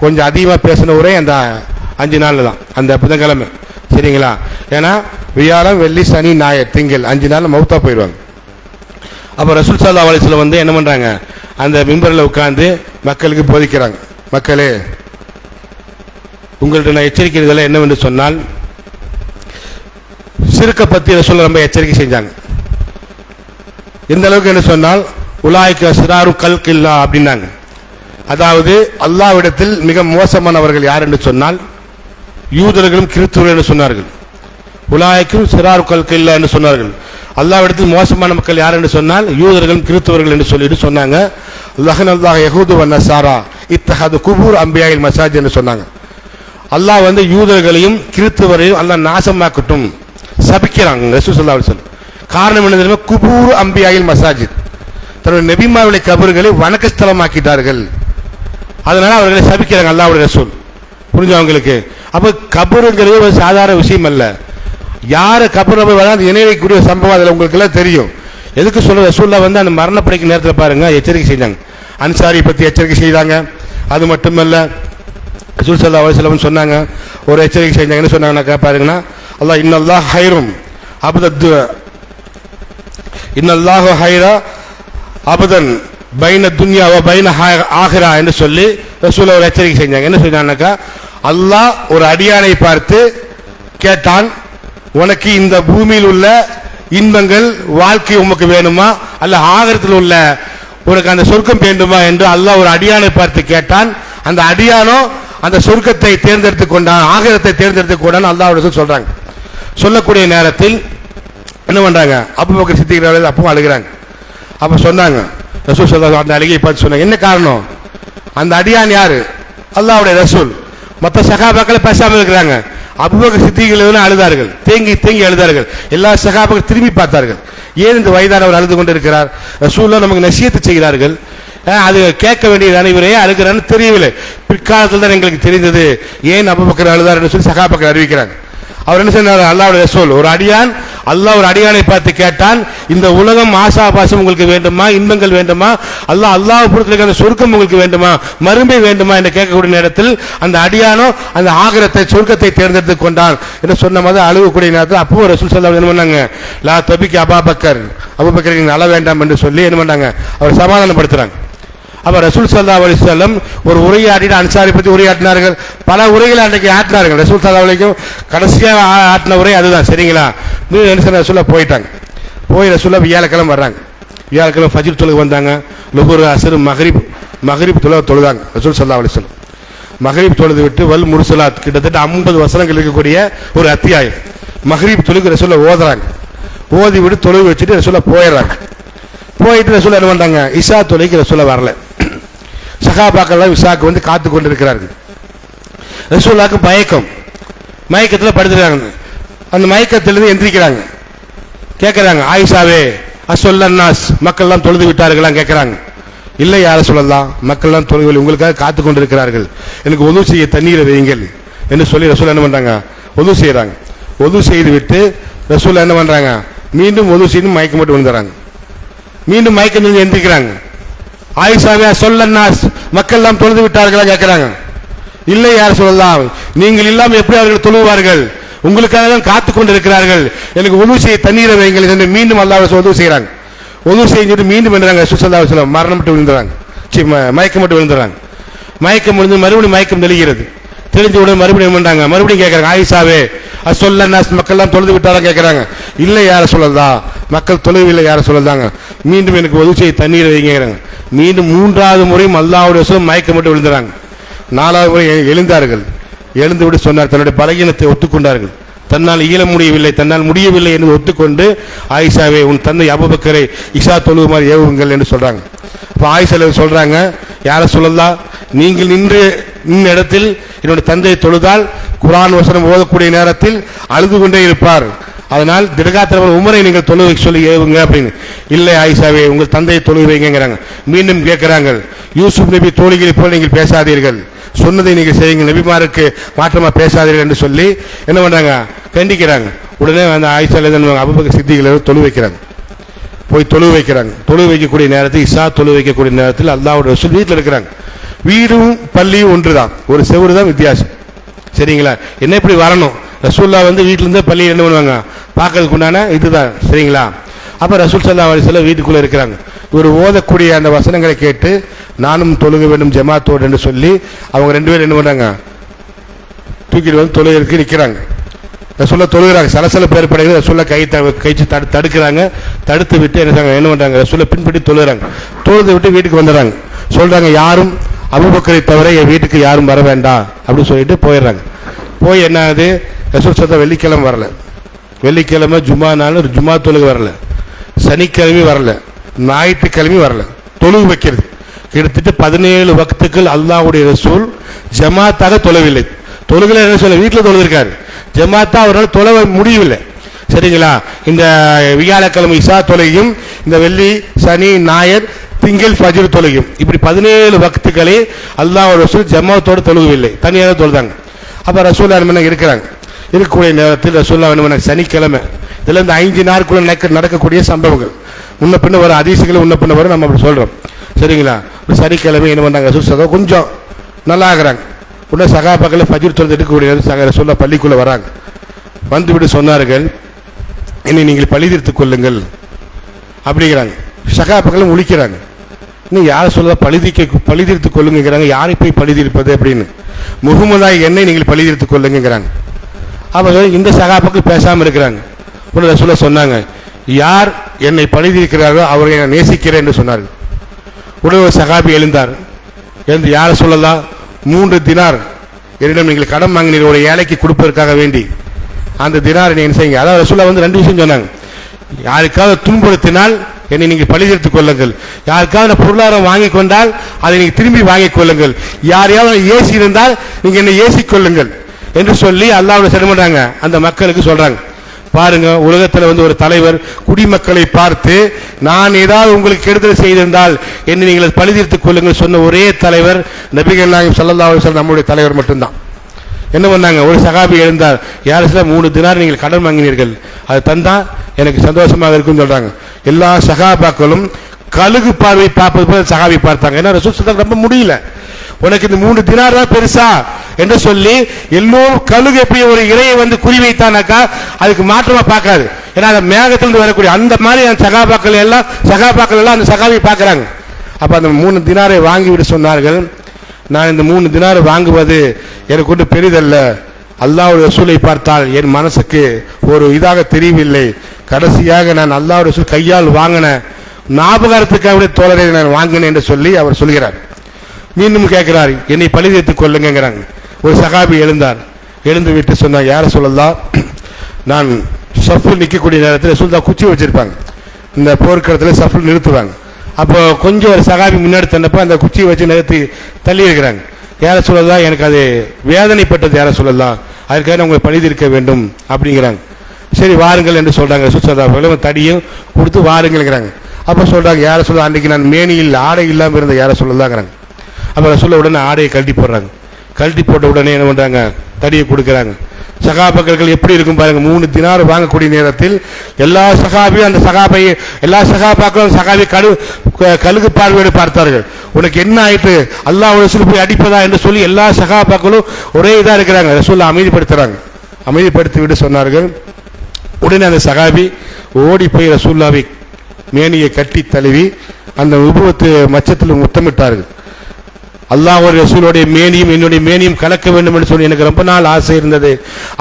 கொஞ்சம் அதிகமாக பேசின உரை அந்த 5 நாள் தான், அந்த புதன்கிழமை. சரிங்களா? ஏன்னா வியாழன், வெள்ளி, சனி, ஞாயிறு, திங்கள் 5 நாள் மௌத்தா போயிடுவாங்க. அப்போ ரசூல் ஸல்லல்லாஹு அலைஹி வஸல்லம் என்ன பண்றாங்க, அந்த மிம்பரில் உட்கார்ந்து மக்களுக்கு போதிக்கிறாங்க. மக்களே, உங்கள்ட்ட நான் எச்சரிக்கிறதுல என்னவென்று சொன்னால், சிறுக்கை பற்றி ரசூல் ரொம்ப எச்சரிக்கை செஞ்சாங்க. எந்த அளவுக்கு என்று சொன்னால், உலாய்க்க சிராரு கல்கில்லா அப்படின்னாங்க. அதாவது அல்லாஹ்விடத்தில் மிக மோசமானவர்கள் யார் என்று சொன்னால் யூதர்களும் கிறிஸ்துவர்கள் என்று சொன்னார்கள். உலாய்க்கும் சிராரு கல்கில்லா என்று சொன்னார்கள். அல்லாஹ்விடத்தில் மோசமான மக்கள் யார் என்று சொன்னால் யூதர்களும் கிறிஸ்துவர்கள் என்று சொல்லிட்டு சொன்னாங்க. லஹனல்லாஹ் யஹூது வ நஸாரா இத்தஹது குபூர் அம்பியாயில் மசாஜ் என்று சொன்னாங்க. அல்லாஹ் யூதர்களையும் கிறிஸ்துவரையும் அல்லாஹ் நாசமாக்கட்டும் சபிக்கிறாங்க ரசூல் ஸல்லல்லாஹு அலைஹி வஸல்லம். காரணம் என்ன தெரியுமா, குபூர் அம்பியாயில் மசாஜித், தன்னுடைய நபிமாவுடைய கபர்களை வணக்க ஸ்தலமாக்கிட்டார்கள், அதனால அவர்களை சபிக்கிறாங்க அல்லாஹ்வுடைய ரசூல். புரிஞ்சவங்களுக்கு. அப்ப கபருங்கிறது ஒரு சாதாரண விஷயம் அல்ல. யார கபர் இணைவைக்கூடிய சம்பவம் அதில் உங்களுக்கு எல்லாம் தெரியும். எதுக்கு சொல்ற, ரசூலுல்லாஹ் அந்த மரணப்படைக்கு நேரத்தில் பாருங்க எச்சரிக்கை செஞ்சாங்க. அன்சாரி பத்தி எச்சரிக்கை செய்தாங்க. அது மட்டுமல்ல, ரசூல் ஸல்லல்லாஹு அலைஹி வஸல்லம் சொன்னாங்க, ஒரு எச்சரிக்கை செஞ்சாங்க. என்ன சொன்னாங்கன்னா பாருங்கன்னா, அல்லாஹ் இன்னல்லாஹ் ஹைரும் அபது இன்னல்லாஹு ஹைரா அபதன் பைன துன்யா வ பைன ஆகிரா என்று சொல்லி ரசூலுல்லாஹ் ஒரு எச்சரிக்கை செஞ்சாங்க. என்ன சொன்னாங்கன்னாக்கா, அல்லாஹ் ஒரு அடியானை பார்த்து கேட்டான், உனக்கு இந்த பூமியில் உள்ள இன்பங்கள் வாழ்க்கை உமக்கு வேணுமா, அல்ல ஆகிரத்தில் உள்ள உனக்கு அந்த சொர்க்கம் வேண்டுமா என்று அல்லாஹ் ஒரு அடியானை பார்த்து கேட்டான். அந்த அடியானோ அந்த சொர்க்கத்தை தேர்ந்தெடுத்துக் கொண்டான், ஆகிரத்தை தேர்ந்தெடுத்துக் கொண்டான் அல்லாஹ் சொல்றாங்க. சொல்லக்கூடிய நேரத்தில் என்ன பண்றாங்க, அபூபக்கர் சித்திக் ரலியல்லாஹு அப்பவும் அழுகிறாங்க. அப்ப சொன்னாங்க ரசூல் ஸல்லல்லாஹு அலைஹி வஸல்லம் அந்த அழுகையை பார்த்து சொன்னாங்க, என்ன காரணம், அந்த அடியான் யாரு, அல்லாஹ்வுடைய ரசூல். மற்ற சஹாபாக்கள் பேசாமல் இருக்கிறாங்க. அபூபக்கர் சித்திக் அழுதார்கள், தேங்கி தேங்கி அழுதார்கள். எல்லா சஹாபாக்கள் திரும்பி பார்த்தார்கள். ஏன் இந்த வயதானவர் அழுது கொண்டு இருக்கிறார், ரசூலுல்லாஹ் நமக்கு நசியத்து செய்கிறார்கள், அது கேட்க வேண்டியது அனைவரே அழுகிறான்னு தெரியவில்லை. பிற்காலத்தில் தான் எங்களுக்கு தெரிந்தது ஏன் அபூபக்கர் அழுதார் என்று சொல்லி சஹாபாக்கள் அறிவிக்கிறாங்க. அவர் என்ன சொன்னார், அல்லாஹ்வுடைய ரசூல் ஒரு அடியான், அல்லாஹ் ஒரு அடியானை பார்த்து கேட்டான், இந்த உலகம் ஆசாபாசம் உங்களுக்கு வேண்டுமா, இன்பங்கள் வேண்டுமா, அல்லாஹ் பொறுத்திருக்க அந்த சொர்க்கம் உங்களுக்கு வேண்டுமா, மறுமை வேண்டுமா என்று கேட்கக்கூடிய நேரத்தில் அந்த அடியானோ அந்த ஆகிரத்தை சொர்க்கத்தை தேர்ந்தெடுத்துக் கொண்டான் என்று சொன்ன மாதிரி அழுகக்கூடிய நேரத்தில் அப்போ ரசூல் ஸல்லல்லாஹு அலைஹி வஸல்லம் என்ன பண்ணாங்க, லா தபிக்கு அபூபக்கர், அபூபக்கர் நீங்கள் அழ வேண்டாம் என்று சொல்லி என்ன பண்ணாங்க, அவர் சமாதானப்படுத்துறாங்க. அப்ப ரசூல் ஸல்லல்லாஹு அலைஹி வஸல்லம் ஒரு உரையாடிட்டு அன்சாரி பற்றி உரையாற்றினார்கள். பல உரைகளை அன்றைக்கு ஆட்டினார்கள். ரசூல் ஸல்லல்லாஹு அலைஹி வஸல்லம் கடைசியாக ஆட்டின உரை அதுதான். சரிங்களா? ரசூலுல்லாஹ் போயிட்டாங்க. போய் ரசூலுல்லாஹ் வியாழக்கிழமை வர்றாங்க. வியாழக்கிழமை ஃபஜ்ர் தொழுகை வந்தாங்க. லுஹுர், அஸ்ர், மக்ரிப் தொழுகை தொழுதாங்க ரசூல் ஸல்லல்லாஹு அலைஹி வஸல்லம். மகரிப் தொழுது விட்டு வல் முர்சலாத் கிட்டத்தட்ட 50 வசனங்கள் இருக்கக்கூடிய ஒரு அத்தியாயம். மகரிப் தொழுகு ரசூலை ஓதுறாங்க. ஓதி விட்டு தொழுகு வச்சுட்டு ரசூலை போயிடுறாங்க. போயிட்டு ரசூலை என்ன பண்றாங்க, இஷா தொழுகைக்கு ரசூலை வரல. சஹாபாக்கள்லாம் இஷாக்கு வந்து காத்து கொண்டு இருக்கிறார்கள். ரசூலுல்லாஹ்க்கு மயக்கத்தில் படுத்துறாங்க. அந்த மயக்கத்திலிருந்து எந்திரிக்கிறாங்க. கேட்கிறாங்க, ஆயிஷாவே அஸ்ஸல்லன்னாஸ், மக்கள் எல்லாம் தொழுது விட்டார்களாம் கேட்கிறாங்க. இல்லை யார சொல்லலாம், மக்கள் எல்லாம் தொழுகை உங்களுக்காக காத்து கொண்டிருக்கிறார்கள், எனக்கு ஒது செய்ய தண்ணீரை வையுங்கள் என்று சொல்லி ரசூல் என்ன பண்றாங்க, ஒது செய்யறாங்க. ஒது செய்து விட்டு ரசூல் என்ன பண்றாங்க, மீண்டும் ஒது செய்து மயக்கம் போட்டு விழுந்துறாங்க. மீண்டும் மயக்கம் எந்திரிக்கிறாங்க. ஆயிஷாவே அஸ்ஸல்லன்னாஸ், மக்கள் எல்லாம் தொழுது விட்டார்களா கேட்கிறாங்க. இல்லை யார சொல்லலாம், நீங்கள் இல்லாமல் எப்படி அவர்கள் தொழுவார்கள், உங்களுக்காக தான் காத்து கொண்டிருக்கிறார்கள், எனக்கு உதவு செய்ய தண்ணீரை வைங்கள் என்று மீண்டும் அல்லாஹ் உதவு செய்யறாங்க. உதவு செஞ்சுட்டு மீண்டும் என்றாங்க சுசல்லாஹ் மரணம் மட்டும் விழுந்துறாங்க. மயக்கம் மட்டும் விழுந்துறாங்க. மயக்கம் விழுந்து மறுபடியும் மயக்கம் தெளிகிறது. தெரிஞ்ச உடனே மறுபடியும் பண்றாங்க. மறுபடியும் கேட்கறாங்க, ஆயிஷாவே அஸ்ஸல்லன்னாஸ், மக்கள் எல்லாம் தொழுது விட்டாரா கேட்கறாங்க. இல்லை யார சொல்லதா, மக்கள் தொழுவில்லை யார சொல்லதாங்க. மீண்டும் எனக்கு உதவு செய்ய தண்ணீரை வைங்கிறாங்க. மீண்டும் 3வது முறையும் அல்லாஹ்வுடைய ரசூல் மயக்கம் மட்டும் விழுந்துறாங்க. 4வது முறை எழுந்தார்கள். எழுந்து விட்டு சொன்னார், தன்னுடைய பலகீனத்தை ஒத்துக்கொண்டார்கள். தன்னால் இயல முடியவில்லை, தன்னால் முடியவில்லை என்று ஒத்துக்கொண்டு, ஆயிஷாவே உன் தந்தை அபூபக்கரை இஷா தொழுவுமாறு ஏவுங்கள் என்று சொல்றாங்க. இப்போ ஆயிஷா சொல்றாங்க, யார சொல்லலாம், நீங்கள் நின்ற இடத்தில் என்னுடைய தந்தையை தொழுதால் குர்ஆன் வசனம் ஓதக்கூடிய நேரத்தில் அழுது கொண்டே இருப்பார், அதனால் திடகாத்திரவர் உமரை நீங்கள் தொழுவை சொல்லி ஏவுங்க அப்படின்னு. இல்லை ஆயிஷாவே உங்கள் தந்தையை தொழுவை வைங்கிறாங்க. மீண்டும் கேட்கிறாங்க, யூசுப் நபி தோழிகளை போல் நீங்கள் பேசாதீர்கள், சொன்னதை நீங்கள் செய்யுங்கள், நபிமாருக்கு மாற்றமா பேசாதீர்கள் என்று சொல்லி என்ன பண்றாங்க, கண்டிக்கிறாங்க. உடனே அந்த ஆயிஷா அபூபக்கர் சித்திகளை தொழு வைக்கிறாங்க. போய் தொழு வைக்கிறாங்க. தொழு வைக்கக்கூடிய நேரத்தில், இஷா தொழு வைக்கக்கூடிய நேரத்தில் அல்லாஹ்வுடைய ரசூல் வீட்டில் இருக்கிறாங்க. வீடும் பள்ளியும் ஒன்றுதான், ஒரு செவுறு தான் வித்தியாசம். சரிங்களா, என்ன இப்படி வரணும், ரசூல்லா வந்து வீட்டிலிருந்து பள்ளியில் என்ன பண்ணுவாங்க பார்க்கறதுக்கு உண்டான இதுதான். சரிங்களா, அப்ப ரசூல் ஸல்லல்லாஹு அலைஹி வஸல்லம் வீட்டுக்குள்ள இருக்கிறாங்க. இவர் ஓதக்கூடிய அந்த வசனங்களை கேட்டு நானும் தொழுக வேண்டும் ஜமாத்தோடு என்று சொல்லி அவங்க 2 பேரும் என்ன பண்றாங்க, தூக்கிட்டு வந்து தொழுகைக்கு நிற்கிறாங்க. ரசூலுல்லாஹ் தொழுகிறாங்க. சலசலப்பு ஏற்படுகிறது. ரசூலுல்லாஹ் கைச்சு தடுக்கிறாங்க. தடுத்து விட்டு என்ன பண்றாங்க, ரசூலுல்லாஹ் பின்பற்றி தொழுகிறாங்க. தொழுது விட்டு வீட்டுக்கு வந்துடுறாங்க. சொல்றாங்க, யாரும் அபூபக்கரை தவிர என் வீட்டுக்கு யாரும் வர வேண்டாம் அப்படின்னு சொல்லிட்டு போயிடுறாங்க. போய் என்ன ஆகுது, ரசூல் ஸல்லல்லாஹு வெள்ளிக்கிழமை வரல, வெள்ளிக்கிழமை ஜும்மா நாள் ஜும்மா தொழுகை வரல, சனிக்கிழமை வரல, ஞாயிற்றுக்கிழமை வரல, தொழுகு வைக்கிறது. கிட்டத்தட்ட 17 வக்துக்கள் அல்லாஹ்வுடைய ரசூல் ஜமாத்தாக தொழவில்லை. தொழுகை என்ன சொல்ல, வீட்டில் தொழுதிருக்காரு, ஜமாத்தா அவரால் தொழ முடியவில்லை. சரிங்களா, இந்த வியாழக்கிழமை இஷா தொழுகையும், இந்த வெள்ளி சனி ஞாயிறு திங்கள் ஃபஜ்ர் தொழுகையும், இப்படி 17 வக்துக்களே அல்லாஹ்வுடைய ரசூல் ஜமாத்தோடு தொழுகவில்லை, தனியாக தொழுதாங்க. அப்ப ரசூலுல்லாஹ் என்ன இருக்கிறாங்க, இருக்கக்கூடிய நேரத்தில் ரசூலுல்லாஹ் என்ன சனிக்கிழமை, இதுல இந்த 5 நாட்குள்ள நடக்கக்கூடிய சம்பவங்கள் முன்ன பின்ன வரும், ஹதீஸ்களை முன்ன பின்ன வரும், நம்ம அப்படி சொல்றோம். சரிங்களா, சனிக்கிழமை என்ன பண்ணாங்க, ரசூல் கொஞ்சம் நல்லா ஆகுறாங்க. உடனே சகாபாக்கள் ஃபஜ்ர் தொழுது எடுக்கக்கூடிய ரசூலுல்லாஹ் பள்ளிக்குள்ள வராங்க. வந்துவிட்டு சொன்னார்கள், என்னை நீங்கள் பழி தீர்த்துக் கொள்ளுங்கள் அப்படிங்கிறாங்க. சகாபாக்களும் முழிக்கிறாங்க, இன்னும் யாரை சொல்ல பழி தீர்த்துக் கொள்ளுங்கிறாங்க, யாரை போய் பழி தீர்ப்பது அப்படின்னு. முகமதாய் என்னை நீங்கள் பழி தீர்த்துக் கொள்ளுங்கிறாங்க. அவர்கள் இந்த சகாபாக்கள் பேசாமல் இருக்கிறாங்க. உடனே ரசூலுல்லாஹ் சொன்னாங்க, யார் என்னை பழி தீர்க்கிறார்களோ அவர்களை நான் நேசிக்கிறேன் என்று சொன்னார்கள். உடனே ஒரு சகாபி எழுந்தார். எழுந்து யாரை சொல்லலாம், 3 தினார் என்னிடம் நீங்கள் கடன் வாங்கினீர்கள் ஒரு ஏழைக்கு கொடுப்பதற்காக வேண்டி, அந்த தினாரை நீங்கள் செய்யுங்க. அதாவது ரசூலுல்லாஹ் வந்து 2 விஷயம் சொன்னாங்க. யாருக்காவது துன்புறுத்தினால் என்னை நீங்கள் பழி தீர்த்துக் கொள்ளுங்கள், யாருக்காவது பொருளாதாரம் வாங்கி கொண்டால் அதை நீங்கள் திரும்பி வாங்கிக் கொள்ளுங்கள், யாரையாவது ஏசி இருந்தால் நீங்கள் என்னை ஏசிக் கொள்ளுங்கள் என்று சொல்லி அல்லாஹ்வுடைய செல்லுமாங்க அந்த மக்களுக்கு சொல்றாங்க. பாருங்க, உலகத்தில் வந்து ஒரு தலைவர் குடிமக்களை பார்த்து, நான் ஏதாவது உங்களுக்கு கெடுதல் செய்திருந்தால் என்னை நீங்கள் பழி தீர்த்துக் கொள்ளுங்கள் சொன்ன ஒரே தலைவர் நபிகள் நாயகம் ஸல்லல்லாஹு அலைஹி வஸல்லம் நம்முடைய தலைவர் மட்டும்தான். என்ன பண்ணாங்க, ஒரு சகாபி எழுந்தார், யார் சில 3 தினார் நீங்கள் கடன் வாங்கினீர்கள், அது தந்தா எனக்கு சந்தோஷமாக இருக்குன்னு சொல்றாங்க. எல்லா சகாபாக்களும் கழுகு பார்வை பார்ப்பது போல சகாபி பார்த்தாங்க. ஏன்னா ரசூல் ஸல்லல்லாஹு ரொம்ப முடியல, உனக்கு இந்த 3 தினார் தான் பெருசா என்று சொல்லி எல்லோரும் கழுகு எப்படி ஒரு இறையை வந்து குறி வைத்தானாக்கா அதுக்கு மாற்றமா பார்க்காது. ஏன்னா அந்த மேகத்திலிருந்து வரக்கூடிய அந்த மாதிரி அந்த சகாபாக்கள் எல்லாம் அந்த சகாபி பார்க்கிறாங்க. அப்ப அந்த 3 தினாரை வாங்கிவிட்டு சொன்னார்கள், நான் இந்த 3 தினாரை வாங்குவது எனக்கு ஒன்று பெரிதல்ல, அல்லாஹ்வுடைய ரசூலை பார்த்தால் என் மனசுக்கு ஒரு இதாக தெரியவில்லை, கடைசியாக நான் அல்லாஹ்வுடைய ரசூல் கையால் வாங்கின ஞாபகத்துக்காக தோழரை நான் வாங்கினேன் என்று சொல்லி அவர் சொல்கிறார். மீண்டும் கேட்கிறார், என்னை பழி தீர்த்துக் கொள்ளுங்கிறாங்க. ஒரு சகாபி எழுந்தார். எழுந்து விட்டு சொன்னார், யார சொல்லலாம், நான் சஃபில் நிற்கக்கூடிய நேரத்தில் ரசூலுல்லாஹ் குச்சி வச்சிருப்பாங்க. இந்த போர்க்களத்தில் சஃபில் நிறுத்துவாங்க. அப்போ கொஞ்சம் ஒரு சகாபி முன்னாடி தந்தப்போ அந்த குச்சியை வச்சு நிறுத்தி தள்ளி இருக்கிறாங்க. யார சொல்லலாம், எனக்கு அது வேதனைப்பட்டது, யார சொல்லலாம், அதுக்காக உங்களை பழி தீர்க்க வேண்டும் அப்படிங்கிறாங்க. சரி வாருங்கள் என்று சொல்றாங்க. ரசூலுல்லாஹ் தடியும் கொடுத்து வாருங்கள்ங்கிறாங்க. அப்போ சொல்றாங்க, யார சொல்ல, அன்றைக்கு நான் மேனியில் ஆடை இல்லாமல் இருந்த யார சொல்லலாங்கிறாங்க. அப்போ ரசூலுல்லாஹ் உடனே ஆடையை கழட்டி போடுறாங்க. கழட்டி போட்ட உடனே என்ன பண்றாங்க, தடியை கொடுக்குறாங்க. சகாபாக்கள் எப்படி இருக்கும் பாருங்க. 3 தினார் வாங்கக்கூடிய நேரத்தில் எல்லா சகாபியும் அந்த சகாபையை எல்லா சகாபாக்களும் சகாபி கழுகு பார்வையோடு பார்த்தார்கள். உனக்கு என்ன ஆயிட்டு, அல்லாஹ் ரசூல் போய் அடிப்பதா என்று சொல்லி எல்லா சகாபாக்களும் ஒரே இதா இருக்கிறாங்க. ரசூலுல்லாஹ் அமைதிப்படுத்துறாங்க. அமைதிப்படுத்தி விட்டு சொன்னார்கள். உடனே அந்த சகாபி ஓடி போய் ரசூலுல்லாஹ்வை மேனியை கட்டி தழுவி அந்த உபுவத்து மச்சத்தில் முத்தமிட்டார்கள். அல்லாஹ் ஒரு ரசூலுடைய மேனியும் என்னுடைய மேனியும் கலக்க வேண்டும் என்று சொல்லி எனக்கு ரொம்ப நாள் ஆசை இருந்தது.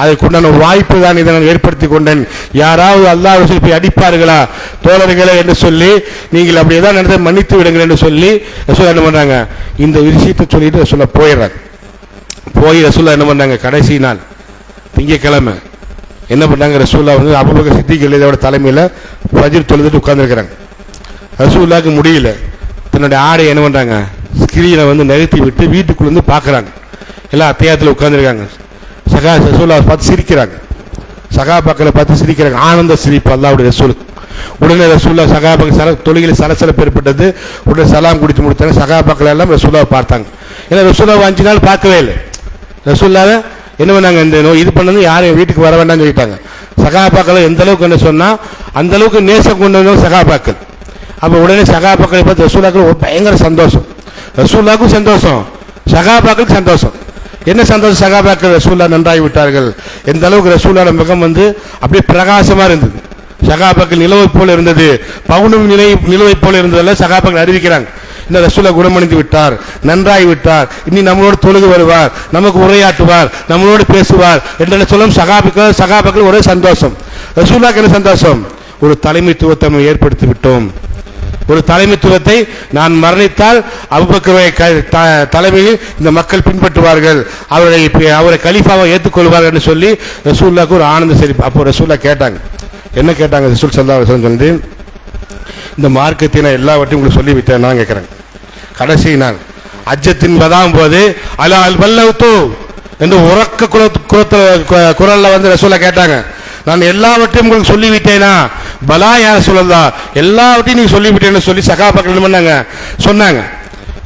அதற்குண்டான வாய்ப்பு தான் இதை நான் ஏற்படுத்தி கொண்டேன். யாராவது அல்லாஹ் ரசூல் போய் அடிப்பார்களா தோழர்களே என்று சொல்லி, நீங்கள் அப்படி ஏதாவது நடந்த மன்னித்து விடுங்கள் என்று சொல்லி ரசூல் என்ன பண்றாங்க, இந்த விஷயத்தை சொல்லிட்டு ரசூல் போயிடுறாங்க. போய் ரசூல் என்ன பண்றாங்க, கடைசி நாள் திங்கக்கிழமை என்ன பண்ணாங்க, ரசூலுல்லாஹ் வந்து அபூபக்கர் சித்திக் இதோட தலைமையில் ஃபஜ்ர் தொழுதுட்டு உட்கார்ந்துருக்கிறாங்க. ரசூலுல்லாஹ்க்கு முடியல, தன்னுடைய ஆடை என்ன பண்றாங்க, ஸ்கிரீனை வந்து நிறுத்தி விட்டு வீட்டுக்குள்ள வந்து பார்க்குறாங்க. எல்லாம் அத்தியாயத்தில் உட்கார்ந்துருக்காங்க. ரசூலுல்லாஹ் பார்த்து சிரிக்கிறாங்க. சகாபாக்களை பார்த்து சிரிக்கிறாங்க. ஆனந்த சிரிப்பு அல்லாஹ்வுடைய ரசூலுக்கு. உடனே ரசூலுல்லாஹ் சகாபாக்கள் தொழுகையில் சலசலப்பு ஏற்பட்டது. உடனே சலாம் குடித்து முடித்தாங்க. சகாபாக்கள் எல்லாம் ரசூலுல்லாஹ் பார்த்தாங்க. ஏன்னா ரசூலுல்லாஹ் 5 நாள் பார்க்கவே இல்லை. ரசூலுல்லாஹ் என்ன பண்ணாங்க, இந்த இது பண்ணது யாரும் வீட்டுக்கு வர வேண்டாம்னு சொல்லிட்டாங்க. சகாபாக்கள் எந்த அளவுக்கு என்ன சொன்னா அந்த அளவுக்கு நேசம் கொண்டு வந்தவங்க சகாபாக்கள். அப்போ உடனே சகாபாக்களை பார்த்து ரசூலுல்லாஹ்க்கு பயங்கர சந்தோஷம். ரசூலுல்லாஹ்க்கும் சந்தோஷம், சகாபாக்களுக்கு சந்தோஷம். என்ன சந்தோஷம், சகாபாக்கள் ரசூலுல்லாஹ் நன்றாகி விட்டார்கள். எந்த அளவுக்கு ரசூலுல்லாஹ் முகம் வந்து அப்படியே பிரகாசமா இருந்தது. சகாபாக்கள் நிலவை போல இருந்தது, பவுனும் நிலவை போல இருந்ததெல்லாம் சகாபாக்கள் அறிவிக்கிறாங்க. இந்த ரசூலுல்லாஹ் குணமடைந்து விட்டார், நன்றாகி விட்டார், இனி நம்மளோடு தொழுது வருவார், நமக்கு உரையாற்றுவார், நம்மளோடு பேசுவார் என்று சொல்லும் சகாபாக்கள் ஒரே சந்தோஷம். ரசூலுல்லாஹ்க்கு என்ன சந்தோஷம், ஒரு தலைமைத்துவத்தை நம்ம ஏற்படுத்தி விட்டோம். ஒரு தலைமைத்துவத்தை நான் மரணித்தால் அபூபக்கர் தலைமையில் இந்த மக்கள் பின்பற்றுவார்கள், அவரை கலீஃபாவை ஏற்றுக்கொள்வார்கள் என்று சொல்லி ரசூலுல்லாஹ்க்கு ஒரு ஆனந்த சிரிப்பு. அப்போ ரசூலுல்லாஹ் கேட்டாங்க, என்ன கேட்டாங்க, ரசூல் ஸல்லல்லாஹு அலைஹி வஸல்லம் வந்து, இந்த மார்க்கத்தை நான் எல்லாவற்றையும் உங்களுக்கு சொல்லிவிட்டேன் நான் கேட்கிறேன். கடைசி நான் அஜ்ஜத்தின் வதாம் போது அலா அல் பல்லவ்து என்று உறக்க குரல்ல வந்து ரசூலுல்லாஹ் கேட்டாங்க, நான் எல்லாவற்றையும் உங்களுக்கு சொல்லிவிட்டேனா, பலா யார சொல்லலாம், எல்லாவற்றையும் நீங்க சொல்லிவிட்டேன்னு சொல்லி சகாபாக்கள் என்ன பண்ணாங்க சொன்னாங்க.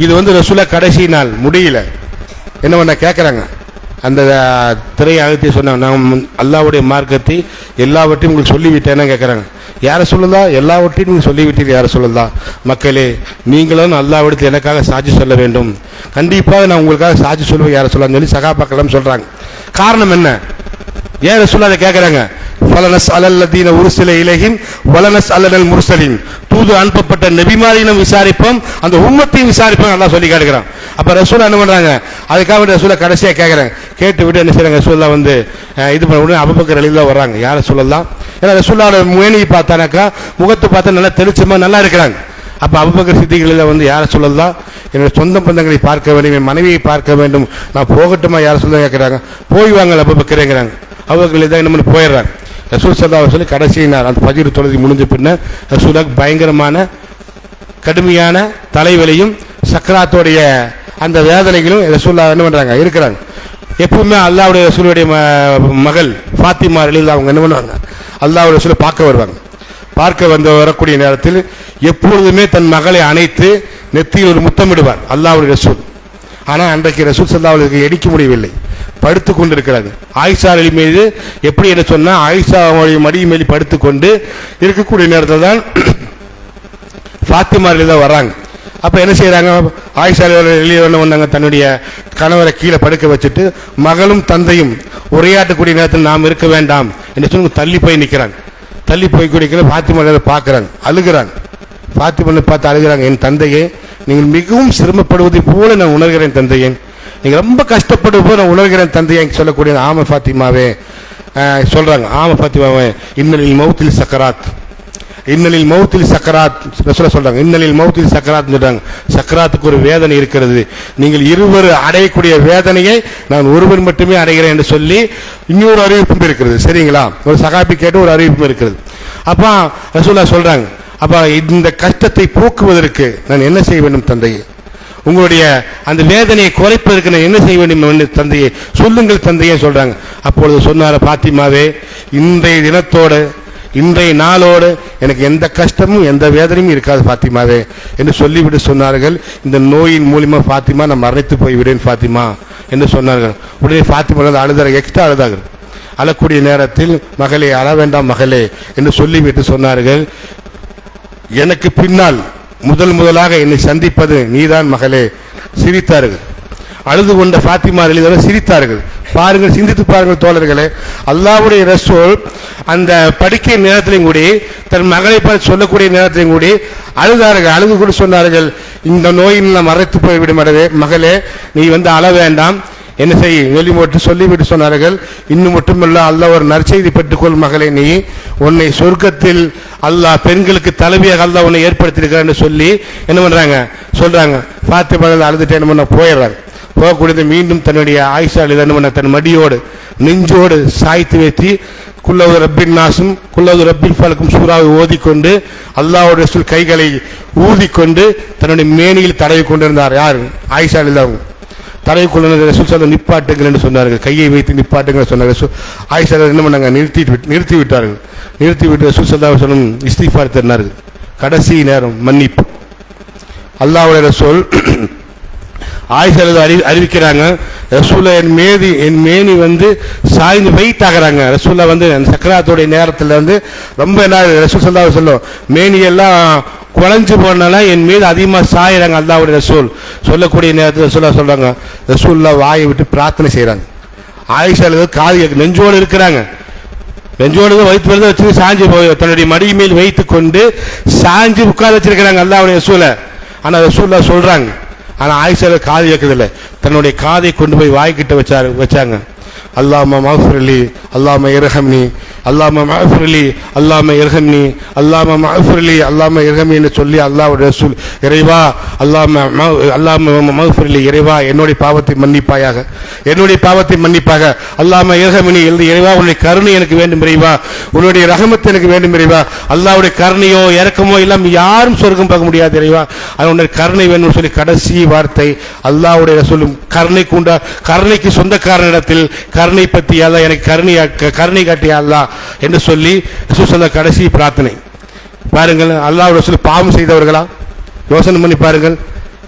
இது வந்து ரசூலுல்லாஹ் கடைசி நாள் முடியல என்ன பண்ண கேட்குறாங்க. அந்த திரையை அழுத்தி சொன்னாங்க, நான் அல்லாஹ்வுடைய மார்க்கத்தை எல்லாவற்றையும் உங்களுக்கு சொல்லிவிட்டேன்னா கேட்குறாங்க. யாரை சொல்லலாம், எல்லாவற்றையும் நீங்கள் சொல்லிவிட்டீர்கள் யாரை சொல்லலாம். மக்களே நீங்களும் அல்லாஹ்விடத்தில் எனக்காக சாட்சி சொல்ல வேண்டும், கண்டிப்பாக நான் உங்களுக்காக சாட்சி சொல்லுவேன் யாரை சொல்லலாம்னு சொல்லி சகாபாக்கள் சொல்றாங்க. காரணம் என்ன, ஏன் ரசூலுல்லாஹ் அதை கேட்குறாங்க, ஃபலனஸ் அலல்லதீன உர்சில இலைஹிம் வலனஸ் அலல் முர்சலின், தூது அனுப்பப்பட்ட நபிமாரினம் விசாரிப்போம், அந்த உம்மத்தையும் விசாரிப்போம் அல்லாஹ் சொல்லி கேட்கிறான். அப்ப ரசூலுல்லாஹ் என்ன பண்றாங்க, அதுக்காக ரசூலுல்லாஹ் கடைசியா கேட்கறாங்க. கேட்டு விட்டு என்ன செய்றாங்க, ரசூலுல்லாஹ் வந்து இது பண்ண உடனே அபூபக்கர் ரலியல்லாஹு வர்றாங்க. யாரை சொல்லலாம், ஏன்னா ரசூலுல்லாஹோட மேனியை பார்த்தானாக்கா முகத்தை பார்த்தா நல்லா தெளிச்சமா நல்லா இருக்கிறாங்க. அப்ப அபூபக்கர் சித்திகளில் வந்து யாரை சொல்லலாம், என்னோட சொந்த பந்தங்களை பார்க்க வேண்டும், என் மனைவியை பார்க்க வேண்டும், நான் போகட்டுமா யாரை சொல்ல கேட்கிறாங்க. போய் வாங்க அபூபக்கர்ங்கிறாங்க. அபூபக்கர் தான் என்ன போயிடுறாங்க. ரசூல் ஸல்லல்லாஹு அலைஹி வஸல்லம் கடைசி நாள் அந்த ஃபஜ்ர் தொழுகை முடிஞ்ச பின்ன ரசூலுல்லாஹ் பயங்கரமான கடுமையான தலைவலியும் சக்கராத்தோடைய அந்த வேதனைகளும் ரசூலுல்லாஹ் என்ன பண்றாங்க இருக்கிறாங்க. எப்பவுமே அல்லாஹ்வுடைய ரசூலுடைய மகள் ஃபாத்திமா ரலியல்லாஹு அவங்க என்ன பண்ணுவாங்க, அல்லாஹ்வுடைய ரசூலை பார்க்க வருவாங்க. பார்க்க வரக்கூடிய நேரத்தில் எப்பொழுதுமே தன் மகளை அணைத்து நெத்தியில் ஒரு முத்தமிடுவார் அல்லாஹ்வுடைய ரசூல். ஆனால் அன்றைக்கு ரசூல் ஸல்லல்லாஹு அலைஹி வஸல்லம் எடுக்க முடியவில்லை, படுத்து கொண்டு இருக்கிறாங்க. ஆயிஷா அலி மீது எப்படி என்ன சொன்னா, ஆயிஷா மடி மேலே படுத்து கொண்டு இருக்கக்கூடிய நேரத்தில் தான் ஃபாத்திமா ரலியல்லாஹு வர்றாங்க. அப்ப என்ன செய்யறாங்க, ஆயிஷா வெளியே வந்தாங்க, தன்னுடைய கணவரை கீழே படுக்க வச்சுட்டு மகளும் தந்தையும் உரையாட்டக்கூடிய நேரத்தில் நாம் இருக்க வேண்டாம் என்று சொல்லி தள்ளி போய் நிற்கிறாங்க. தள்ளி போய் குடிக்கிற ஃபாத்திமா பார்க்குறாங்க, அழுகிறாங்க. ஃபாத்திமா பார்த்து அழுகிறாங்க, என் தந்தையே நீங்கள் மிகவும் சிரமப்படுவதை போல நான் உணர்கிறேன் தந்தையே, நீங்கள் ரொம்ப கஷ்டப்படுவது போல நான் உணர்கிறேன் தந்தையை சொல்லக்கூடிய ஆம ஃபாத்திமாவே சொல்றாங்க. ஆம ஃபாத்திமாவே இன்னலில் மௌத்தில் சக்கராத், இன்னலில் மௌத்தில் சக்கராத் ரசூலுல்லாஹ் சொல்றாங்க. இன்னலில் மௌத்தில் சக்கராத் சொல்றாங்க. சக்கராத்துக்கு ஒரு வேதனை இருக்கிறது. நீங்கள் இருவர் அடையக்கூடிய வேதனையை நான் ஒருவர் மட்டுமே அடைகிறேன் என்று சொல்லி இன்னொரு அறிவிப்பும் இருக்கிறது. சரிங்களா? ஒரு சகாபி கேட்டு ஒரு அறிவிப்பும் இருக்கிறது. அப்ப ரசூலுல்லாஹ் சொல்றாங்க, அப்ப இந்த கஷ்டத்தை போக்குவதற்கு நான் என்ன செய்ய வேண்டும் தந்தையே? உங்களுடைய அந்த வேதனையை குறைப்பதற்கு நான் என்ன செய்ய வேண்டும் தந்தையே சொல்லுங்கள் தந்தையே சொல்றாங்க. அப்பொழுது சொன்னார, பாத்திமாவே, இன்றைய தினத்தோடு இன்றைய நாளோடு எனக்கு எந்த கஷ்டமும் எந்த வேதனையும் இருக்காது பாத்திமாவே என்று சொல்லிவிட்டு சொன்னார்கள், இந்த நோயின் மூலியமா பாத்திமா நான் மறைத்து போய்விடேன் பாத்திமா என்று சொன்னார்கள். உடனே பாத்திமா அழுதார்கள், எக்ஸ்ட்ரா அழுதார்கள். அழக்கூடிய நேரத்தில், மகளே அழ வேண்டாம் மகளே என்று சொல்லிவிட்டு சொன்னார்கள், எனக்கு பின்னால் முதலாக என்னை சந்திப்பது நீதான் மகளே. சிரித்தார்கள். அழுது கொண்ட பாத்திமா ரலியல்லாஹு சிரித்தார்கள். பாருங்கள், சிந்தித்து பாருங்கள் தோழர்களே. அல்லாஹ்வுடைய ரசூல் அந்த படிக்கை நேரத்திலும் கூடி தன் மகளை பார்த்து சொல்லக்கூடிய நேரத்திலும் கூடி அழுதார்கள். அழுது கூட சொன்னார்கள், இந்த நோயில் நான் மறைத்து போய்விடும் மகளே, நீ அழ வேண்டாம், என்ன செய்ய சொல்லிவிட்டு சொன்னார்கள், இன்னும் மட்டுமல்ல, அல்லாஹ் ஒரு நற்செய்தி பெற்றுக்கொள் மகளே, நீ உன்னை சொர்க்கத்தில் அல்லாஹ் பெண்களுக்கு தலைவியாக அல்லாஹ் உன்னை ஏற்படுத்தியிருக்கிறான்னு சொல்லி என்ன பண்றாங்க சொல்றாங்க. பாத்திமா அழுதுட்டு என்ன பண்ண போயிடுறாங்க. போகக்கூடியது மீண்டும் தன்னுடைய ஆயிஷா என்ன பண்ண தன் மடியோடு நெஞ்சோடு சாய்த்து வைத்து குல்லவது ரப்பின் நாசும் குல்லவது ரப்பின் ஃபாலுக்கும் சூறாவை ஓதிக்கொண்டு அல்லாஹ்வுடைய ரசூல் கைகளை ஊதிக்கொண்டு தன்னுடைய மேனியில் தடவி கொண்டிருந்தார். யார்? ஆயிஷா அவங்க தடவி கொண்டு ரசூல் சொல்ல நிப்பாட்டுங்கள் என்று சொன்னார்கள். கையை வைத்து நிப்பாட்டுங்கள் சொன்னார்கள். ஆயிஷா என்ன பண்ணாங்க? நிறுத்தி விட்டார்கள். நிறுத்திவிட்டு ரசூல் ஸல்லல்லாஹு அலைஹி வஸல்லம் இஸ்திக்ஃபார் தருனார்கள். கடைசி நேரம் மன்னிப்பு. அல்லாஹ்வுடைய ரசூல் ஆயிஷா அறிவிக்கிறாங்க, ரசூலா என் மேனி சாய்ந்து வெயிட் ஆகிறாங்க. ரசூலா சக்கராத்துடைய நேரத்தில் ரொம்ப என்ன ரசூல் ஸல்லல்லாஹு அலைஹி வஸல்லம் மேனியெல்லாம் குழஞ்சு போனால என் மீது அதிகமாக சாயிறாங்க. அல்லாஹ்வுடைய ரசூல் சொல்லக்கூடிய நேரத்தில் ரசூலா சொல்றாங்க, ரசூல்லா வாயை விட்டு பிரார்த்தனை செய்யறாங்க. ஆயிஷா காது நெஞ்சோடு இருக்கிறாங்க. நெஞ்சோடு வைத்து வச்சு சாஞ்சி தன்னுடைய மடி மேல் வைத்து கொண்டு சாஞ்சி உட்கார வச்சிருக்கிறாங்க அல்லாஹ்வுடைய ரசூலை. ஆனா ரசூல்லா சொல்றாங்க, ஆனா ஆயிஷா காது கேட்கதில்லை. தன்னுடைய காதை கொண்டு போய் வாய்க்கிட்ட வச்சாங்க. அல்லாஹ்ம மஃபிர்லி அல்லாஹ்ம இர்ஹம்னி அல்லாஹ்ம மஃபிர்லி அல்லாஹ்ம இர்ஹம்னி அல்லாஹ்ம மஃபிர்லி அல்லாஹ்ம இர்ஹம்னி என்று சொல்லி அல்லாஹ்வுடைய ரசூல், இறைவா அல்லாஹ்ம மஃபிர்லி, இறைவா என்னுடைய பாவத்தை மன்னிப்பாயாக, என்னுடைய பாவத்தை மன்னிப்பாக. அல்லாஹ்ம இர்ஹம்னி, இறைவா உன்னுடைய கருணை எனக்கு வேண்டும் இறைவா, உன்னுடைய ரஹமத் எனக்கு வேண்டும் இறைவா. அல்லாஹ்வுடைய கருணையோ இரக்கமோ இல்லாமல் யாரும் சொர்க்கம் பார்க்க முடியாது இறைவா, அவனுடைய கருணை வேண்டும் சொல்லி கடைசி வார்த்தை அல்லாஹ்வுடைய ரசூலும் கருணைக்கு சொந்தக்காரனிடத்தில் கருணை பற்றி அல்லாஹ் எனக்கு கருணை காட்டிய அல்லாஹ் என்று சொல்லி ரசூல் ஸல்லல்லாஹு கடைசி பிரார்த்தனை. பாருங்கள், அல்லாஹ் ரசூல் பாவம் செய்தவர்களா? யோசனை பண்ணி பாருங்கள்.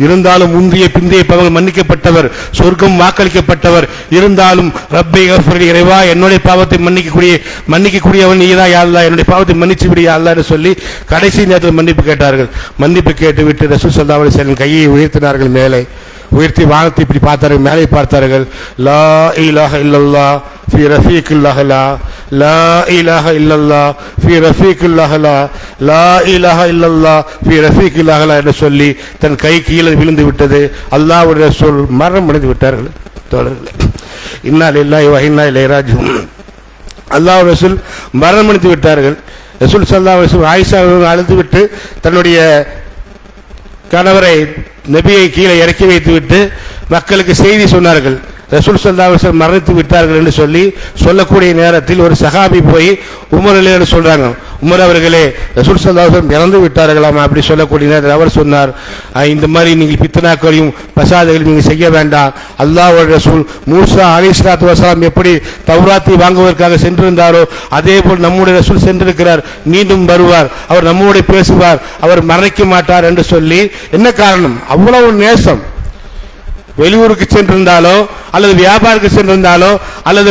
இருந்தாலும் முந்தைய பிந்தைய பாவங்கள் மன்னிக்கப்பட்டவர், சொர்க்கம் வாக்களிக்கப்பட்டவர். இருந்தாலும் ரப்பை கஃபிர், இறைவா என்னுடைய பாவத்தை மன்னிக்கக்கூடியவன் நீதான் யா அல்லாஹ், என்னுடைய பாவத்தை மன்னிச்சு விடியா அல்லாஹ் என்று சொல்லி கடைசி நேரத்தில் மன்னிப்பு கேட்டார்கள். மன்னிப்பு கேட்டு விட்டு ரசூல் ஸல்லல்லாஹு அலைஹி வஸல்லம் கையை உயர்த்தினார்கள். மேலே உயர்த்தி வானத்தை இப்படி பார்த்தார்கள், மேலே பார்த்தார்கள். லா இலாஹ இல்லல்லாஹ் ஃபீ ரஃபீக்கில் அலா, லா இலாஹ இல்லல்லாஹ் ஃபீ ரஃபீக்கில் அலா, லா இலாஹ இல்லல்லாஹ் ஃபீ ரஃபீக்கில் அலா என்று சொல்லி தன் கை கீழே விழுந்து விட்டது. அல்லாஹ்வுடைய ரசூல் மரணம் அடைந்து விட்டார்கள். தோழர்களே, இன்னா லில்லாஹி வ இன்னா இலைஹி ராஜிஊன். அல்லாஹ்வுடைய ரசூல் மரணம் அடைந்து விட்டார்கள். ரசூல் ஸல்லல்லாஹு அலைஹி வஸல்லம் ஆயிஷா அழுது விட்டு தன்னுடைய கணவரை நபியை கீழே இறக்கி வைத்து விட்டு மக்களுக்கு செய்தி சொன்னார்கள். ரசூல் ஸல்லல்லாஹு அலைஹி வஸல்லம் மரணித்து விட்டார்கள் என்று சொல்லக்கூடிய நேரத்தில் ஒரு சஹாபி போய் உமர் என்று சொல்றாங்க, உமர் அவர்களே ரசூல் ஸல்லல்லாஹு அலைஹி வஸல்லம் இறந்து விட்டார்களாம் அப்படி சொல்லக்கூடிய நேரத்தில் அவர் சொன்னார், இந்த மாதிரி நீங்கள் பித்னாக்களையும் பசாதைகளையும் நீங்கள் செய்ய வேண்டாம். அல்லாஹ்வுடைய ரசூல் மூசா அலைஹிஸ்ஸலாத்து வஸலாம் எப்படி தௌராத்தை வாங்குவதற்காக சென்றிருந்தாரோ அதே போல் நம்முடைய ரசூல் சென்றிருக்கிறார், மீண்டும் வருவார், அவர் நம்மோடு பேசுவார், அவர் மரணிக்க மாட்டார் என்று சொல்லி. என்ன காரணம்? அவ்வளவு நேசம். வெளியூருக்கு சென்றிருந்தாலோ அல்லது வியாபாரத்துக்கு சென்றிருந்தாலோ அல்லது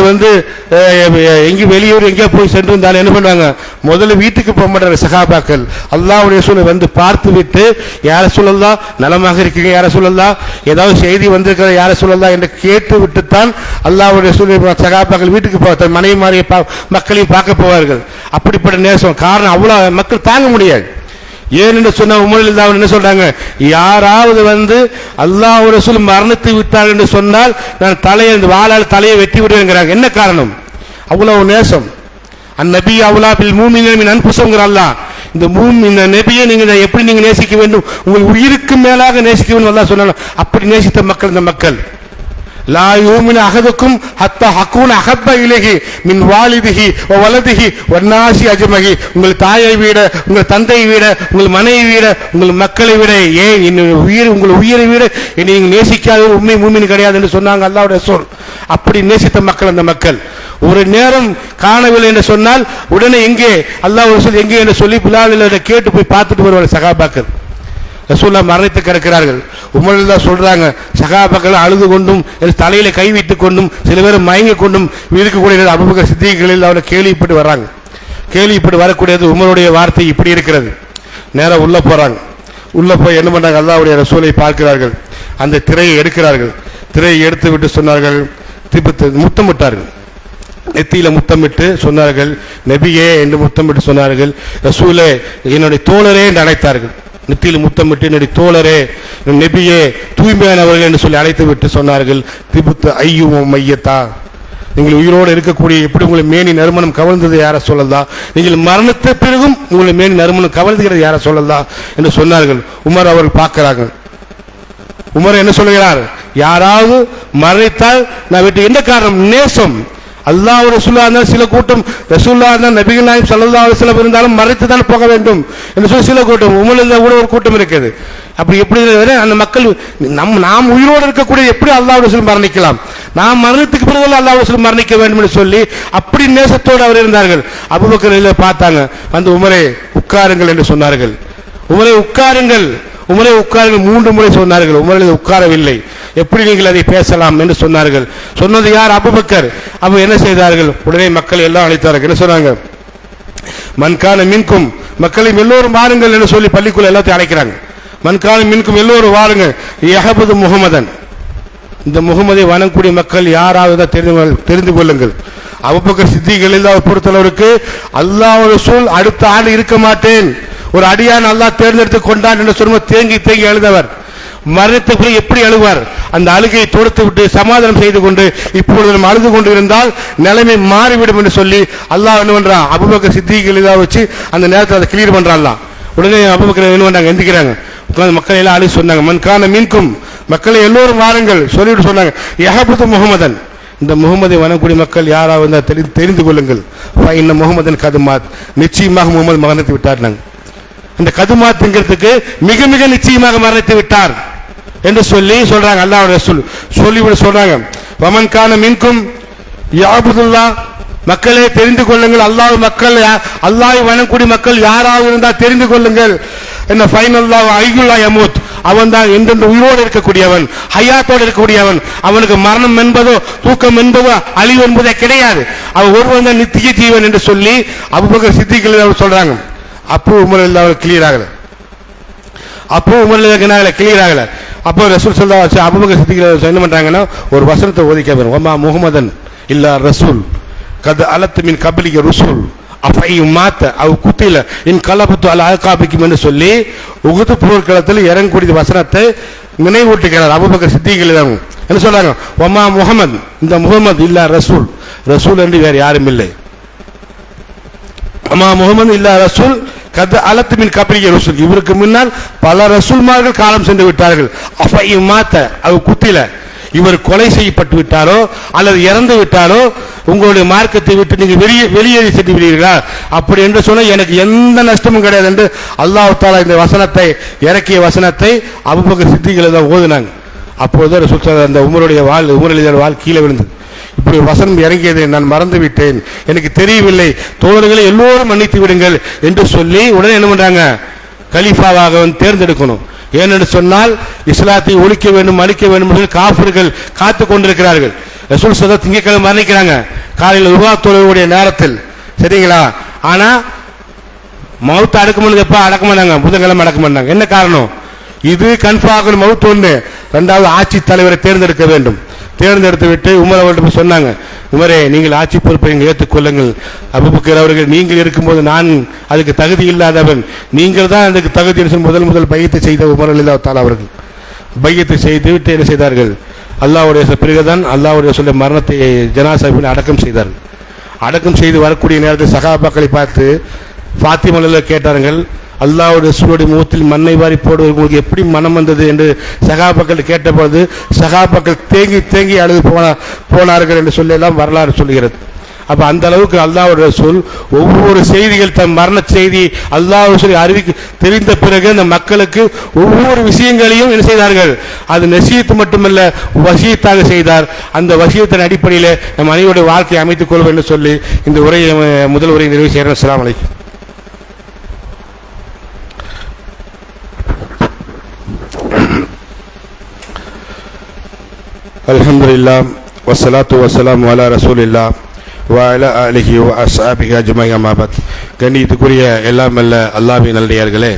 எங்கே வெளியூர் எங்கே போய் சென்றிருந்தாலும் என்ன பண்ணுவாங்க? முதல்ல வீட்டுக்கு போக மாட்டாங்க சஹாபாக்கள். அல்லாஹ்வுடைய ரசூலை பார்த்து விட்டு யார சொல்லலாம் நலமாக இருக்கீங்க, யார சொல்லலாம் ஏதாவது செய்தி வந்திருக்கிற யார சொல்லலாம் என்று கேட்டு விட்டுத்தான் அல்லாஹ்வுடைய ரசூலை சஹாபாக்கள் வீட்டுக்கு போவார்கள், மனைவி மாறிய மக்களையும் பார்க்க போவார்கள். அப்படிப்பட்ட நேசம். காரணம் அவ்வளவு மக்கள் தாங்க முடியாது. ஏன்னு சொன்ன உமர் என்ன சொல்றாங்க, யாராவது அல்லாஹ்வுடைய ரசூல் மரணித்து விட்டார்கள் என்று சொன்னால் நான் வாளால் தலையை வெட்டி விடுவேங்கிறாங்க. என்ன காரணம்? அவ்வளவு நேசம். அந்நபி அவுலா பில் மூமினீன மின் அன்ஃபுஸிஹிம் அல்லாஹ், இந்த நபியை நீங்க எப்படி நீங்க நேசிக்க வேண்டும், உங்கள் உயிருக்கு மேலாக நேசிக்க வேண்டும் அல்லாஹ் சொன்னாங்க. அப்படி நேசித்த மக்கள் இந்த மக்கள். லா யூமினு அஹதுக்கும் ஹத்தா ஹக்கூன அஹப்ப இலைஹி மின் வாலிதிஹி வ வலதிஹி வன்னாசி அஜ்மஹி. உங்கள் தாயை விட, உங்கள் தந்தையை விட, உங்கள் மனைவி விட, உங்கள் மக்களை விட, ஏன் உங்கள் உயிரை விட என்னை நீங்கள் நேசிக்காத உண்மை மூமின் கிடையாது என்று சொன்னாங்க அல்லாஹ்வுடைய சொல். அப்படி நேசித்த மக்கள் அந்த மக்கள். ஒரு நேரம் காணவில்லை என்று சொன்னால் உடனே எங்கே அல்லாஹ் ரசூல் எங்கே என்று சொல்லி பிலாலில் கேட்டு போய் பார்த்துட்டு வருவார் சகாபாக்கள். ரசூலுல்லாஹ் மரணித்து கிடக்கிறார்கள். உமர் தான் சொல்றாங்க, சகாபாக்கள் அழுது கொண்டும் தலையில கை வைத்துக் கொண்டும் சில பேர் மயங்கி கொண்டும் இருக்கக்கூடிய அபூபக்கர் சித்திகளில் அவரை கேள்விப்பட்டு வர்றாங்க. கேள்விப்பட்டு வரக்கூடியது உமருடைய வார்த்தை இப்படி இருக்கிறது. நேரம் உள்ள போறாங்க. உள்ள போய் என்ன பண்றாங்க, அல்லாஹ்வுடைய ரசூலை பார்க்கிறார்கள். அந்த திரையை எடுக்கிறார்கள். திரையை எடுத்து விட்டு சொன்னார்கள், முத்தமிட்டார்கள். நெத்தியில முத்தமிட்டு சொன்னார்கள், நபியே என்று முத்தமிட்டு சொன்னார்கள். ரசூலே என்னுடைய தோழரே என்று அழைத்தார்கள். நெத்தியில் முத்தமிட்டு என்னுடைய தோழரே நபியே தூய்மையானவர்கள் என்று சொல்லி அழைத்து விட்டு சொன்னார்கள், திபுத்து ஐயும் மையத்தா, நீங்கள் உயிரோடு இருக்கக்கூடிய எப்படி உங்களை மேனி நறுமணம் கவர்ந்தது யார சொல்லலாம், நீங்கள் மரணத்த பிறகும் உங்களை மேனி நறுமணம் கவர்ந்துகிறது யார சொல்லலாம் என்று சொன்னார்கள். உமர் அவர்கள் பார்க்கிறாங்க. உமர் என்ன சொல்லுகிறார், யாராவது மரணித்தால் நான் விட்டு என்ன காரணம், நேசம். அல்லாஹ் ரசூலுல்லாஹ் இருந்தால் சில கூட்டம், ரசூலுல்லாஹ் இருந்தால் நபிகள் நாயகம் ஸல்லல்லாஹு அலைஹி வஸல்லம் இருந்தாலும் மறைத்து தான் போக வேண்டும் என்று சொல்லி சில கூட்டம், உமரில் கூட ஒரு கூட்டம் இருக்குது. அப்படி எப்படி அந்த மக்கள் நாம் உயிரோடு இருக்கக்கூடிய எப்படி அல்லாஹ் ரசூல் மரணிக்கலாம், நாம் மரணத்துக்கு பிறகு அல்லாஹ் ரசூல் மரணிக்க வேண்டும் என்று சொல்லி அப்படி நேசத்தோடு அவர் இருந்தார்கள். அபூபக்கர் பார்த்தாங்க, வந்து உமரே உட்காருங்கள் என்று சொன்னார்கள். உமரே உட்காருங்கள், உமரே உட்காருங்கள் 3 முறை சொன்னார்கள். உமரில் உட்காரவில்லை. எப்படி நீங்கள் அதை பேசலாம் என்று சொன்னார்கள். சொன்னது யார், அபூபக்கர். அப்ப என்ன செய்தார்கள், உடனே மக்கள் எல்லாம் அழைத்தார்கள். என்ன சொன்னாங்க, மன்கான மின்கும், மக்களை எல்லோரும் வாருங்கள் என்று சொல்லி பள்ளிக்குள்ள எல்லாத்தையும் அழைக்கிறாங்க. மன்கான மின்கும், எல்லோரும் வாருங்கள். யஹபது முஹம்மதன், இந்த முகமதை வணங்கக்கூடிய மக்கள் யாராவது தெரிந்து கொள்ளுங்கள். அபூபக்கர் சித்திகளில் பொறுத்தளவிற்கு அல்லாஹ் ரசூல் அடுத்த ஆண்டு இருக்க மாட்டேன், ஒரு அடியான் அல்லாஹ் தேர்ந்தெடுத்து கொண்டான் என்று சொல்லும்போது தேங்கி தேங்கி அழுதவர். மரணத்தை பிறகு எப்படி அழுவார், அந்த அழுகையை தொடுத்து விட்டு சமாதானம் செய்து கொண்டு இப்பொழுது நம்ம அழுது கொண்டு இருந்தால் நிலைமை மாறிவிடும் என்று சொல்லி அல்லாஹ் என்ன பண்றான், அபூபக்கர் சித்திகளை வச்சு அந்த நேரத்தில் அதை கிளியர் பண்றான். உடனே அபூபக்கர் என்ன பண்றாங்க, எந்திக்கிறாங்க. உட்கார்ந்து மக்கள் எல்லாம் அழுது சொன்னாங்க, மன்கான மீன்கும், மக்களை எல்லோரும் வாருங்கள் சொல்லிவிட்டு சொன்னாங்க, யஹபது முஹம்மதன், இந்த முகமதை வணங்கக்கூடிய மக்கள் யாராவது தெரிந்து கொள்ளுங்கள், இந்த முகமதன் கதுமாத், நிச்சயமாக முகமது மரணித்து விட்டார். நாங்கள் இந்த கதுமாத்துங்கிறதுக்கு மிக மிக நிச்சயமாக மரணித்து விட்டார் என்று சொல்லி சொல்றாங்க. அல்லாஹ் ரசூல் சொல்லிவிட சொல்றாங்க, வமன்கான மின்கும் யாபுதுல்லாஹ், மக்களே தெரிந்து கொள்ளுங்கள், அல்லாஹ் மக்கள் அல்லாஹ் வணங்கக்கூடிய மக்கள் யாராவது இருந்தால் தெரிந்து கொள்ளுங்கள். என்ன ஃபைனல்லாஹ் ஐயுல்லா யமூத், அவன் தான் என்றென்று உயிரோடு இருக்கக்கூடியவன், ஹயாத்தோடு இருக்கக்கூடியவன். அவனுக்கு மரணம் என்பதோ தூக்கம் என்பதோ அழிவு என்பதே கிடையாது. அவன் ஒருவன் தான் நித்திய ஜீவன் என்று சொல்லி அபூபக்கர் சித்திகள் சொல்றாங்க. அப்போ உமர் அவர் கிளியர் ஆகல. அப்போ உமர் கிளியர் ஆகல. அப்போ ரசூல் ஸல்லல்லாஹு அலைஹி வஸல்லம் அபூபக்கர் சித்திகள் என்ன பண்றாங்கன்னா, ஒரு வசனத்தை ஓதிக்க வரும், வமா முஹம்மதன் இல்லா ரசூல் கத் அலத் மின் கப்லிக ரசூல் அஃபையும் மாத்த அவ் குத்தில இன் கலபத்து அல் அல்காபிக்கும் என்று சொல்லி உகுது போர்க்களத்தில் இறங்கக்கூடிய வசனத்தை நினைவூட்டுகிறார் அபூபக்கர் சித்திகள். என்ன சொல்றாங்க, வமா முஹம்மது, இந்த முஹம்மது இல்லா ரசூல், ரசூல் என்று வேறு யாரும் இல்லை. வமா முஹம்மது இல்லா ரசூல் கத் அலத் மின் கப்லிக ரசூல், இவருக்கு முன்னால் பல ரசூல்மார்கள் காலம் சென்று விட்டார்கள். அஃபையும் மாத்த அவ் குத்தில, இவர் கொலை செய்யப்பட்டு விட்டாரோ அல்லது இறந்து விட்டாரோ உங்களுடைய மார்க்கத்தை விட்டு நீங்க வெளியேறி சென்று விடுவீர்களா, அப்படி என்று சொன்ன எனக்கு எந்த நஷ்டமும் கிடையாது என்று அல்லாஹ் தஆலா இந்த வசனத்தை இறக்கிய வசனத்தை அபூபக்கர் சித்திகள் தான் ஓதுனாங்க. அப்போது அந்த உமருடைய வாள் கீழே விழுந்தது. இப்படி வசனம் இறங்கியதை நான் மறந்து விட்டேன், எனக்கு தெரியவில்லை, தோழர்களை எல்லோரும் மன்னித்து விடுங்கள் என்று சொல்லி உடனே என்ன பண்றாங்க, கலீஃபாவாக தேர்ந்தெடுக்கணும். ஏனென்று சொன்னால் இஸ்லாத்தை ஒழிக்க வேண்டும் அழிக்க வேண்டும் என்று காஃபிர்கள் காத்து கொண்டிருக்கிறார்கள். ரசூல் ஸல்லல்லாஹு திங்கட்கிழமை மரணிக்கிறாங்க, காலையில் உருவா தொழுகையுடைய நேரத்தில், சரிங்களா. ஆனா மவுத் அடக்கமனது எப்ப அடக்க மாட்டாங்க, புதன்கிழமை அடக்க மாட்டாங்க. என்ன காரணம், இது கன்ஃபார்ம் மவுத் ஒன்று. 2வது ஆட்சி தலைவரை தேர்ந்தெடுக்க வேண்டும். தேர்ந்தெடுத்து விட்டு உமர் அவர்கிட்ட சொன்னாங்க, உமரே நீங்கள் ஆட்சி பொறுப்பை ஏற்றுக்கொள்ளுங்கள். அபூபக்கர் அவர்கள், நீங்கள் இருக்கும்போது நான் அதுக்கு தகுதி இல்லாதவன், நீங்கள் தான் அதுக்கு தகுதி என்று முதல் பையத்தை செய்த உமர் ரலியல்லாஹு தஆலா அவர்கள் பையத்தை செய்து விட்டு என்ன செய்தார்கள், அல்லாஹ்வுடைய பிறகுதான் அல்லாஹ்வுடைய சொல்ல மரணத்தை ஜனாசாவில் அடக்கம் செய்தார்கள். அடக்கம் செய்து வரக்கூடிய நேரத்தில் சஹாபாக்களை பார்த்து ஃபாத்திமா கேட்டார்கள், அல்லாஹ்வுடைய ரசூலுடைய முகத்தில் மண்ணை வாரி போடுவது உங்களுக்கு எப்படி மனம் வந்தது என்று சகாபாக்கள் கேட்டபோது சகாபாக்கள் தேங்கி தேங்கி அழுது போனார்கள் என்று சொல்லி எல்லாம் வரலாறு சொல்கிறது. அப்போ அந்த அளவுக்கு அல்லாஹ்வுடைய ரசூல் ஒவ்வொரு செய்திகள் தன் மரண செய்தி அல்லாஹ் சொல்லி அறிவிக்க தெரிந்த பிறகு அந்த மக்களுக்கு ஒவ்வொரு விஷயங்களையும் என்ன செய்தார்கள், அது நசீத்து மட்டுமல்ல வசியத்தாக செய்தார். அந்த வசியத்தின் அடிப்படையில் நம் அனைவருடைய வாழ்க்கையை அமைத்துக் கொள்வோம் என்று சொல்லி இந்த உரையை முதல் உரையை நிறைவு செய்கிறேன். அஸ்ஸலாமு அலைக்கும். அல்ஹம்துலில்லாஹ் வஸ்ஸலாத்து வஸ்ஸலாமு அலா ரசூலில்லாஹ் வஅலா ஆலிஹி வ அஸ்ஹாபிஹி அஜ்மஈன். அம்மா பஅத். கண்ணியத்துக்குரிய எல்லாம் அல்ல அல்லாஹ்வின் நல்லடியார்களே,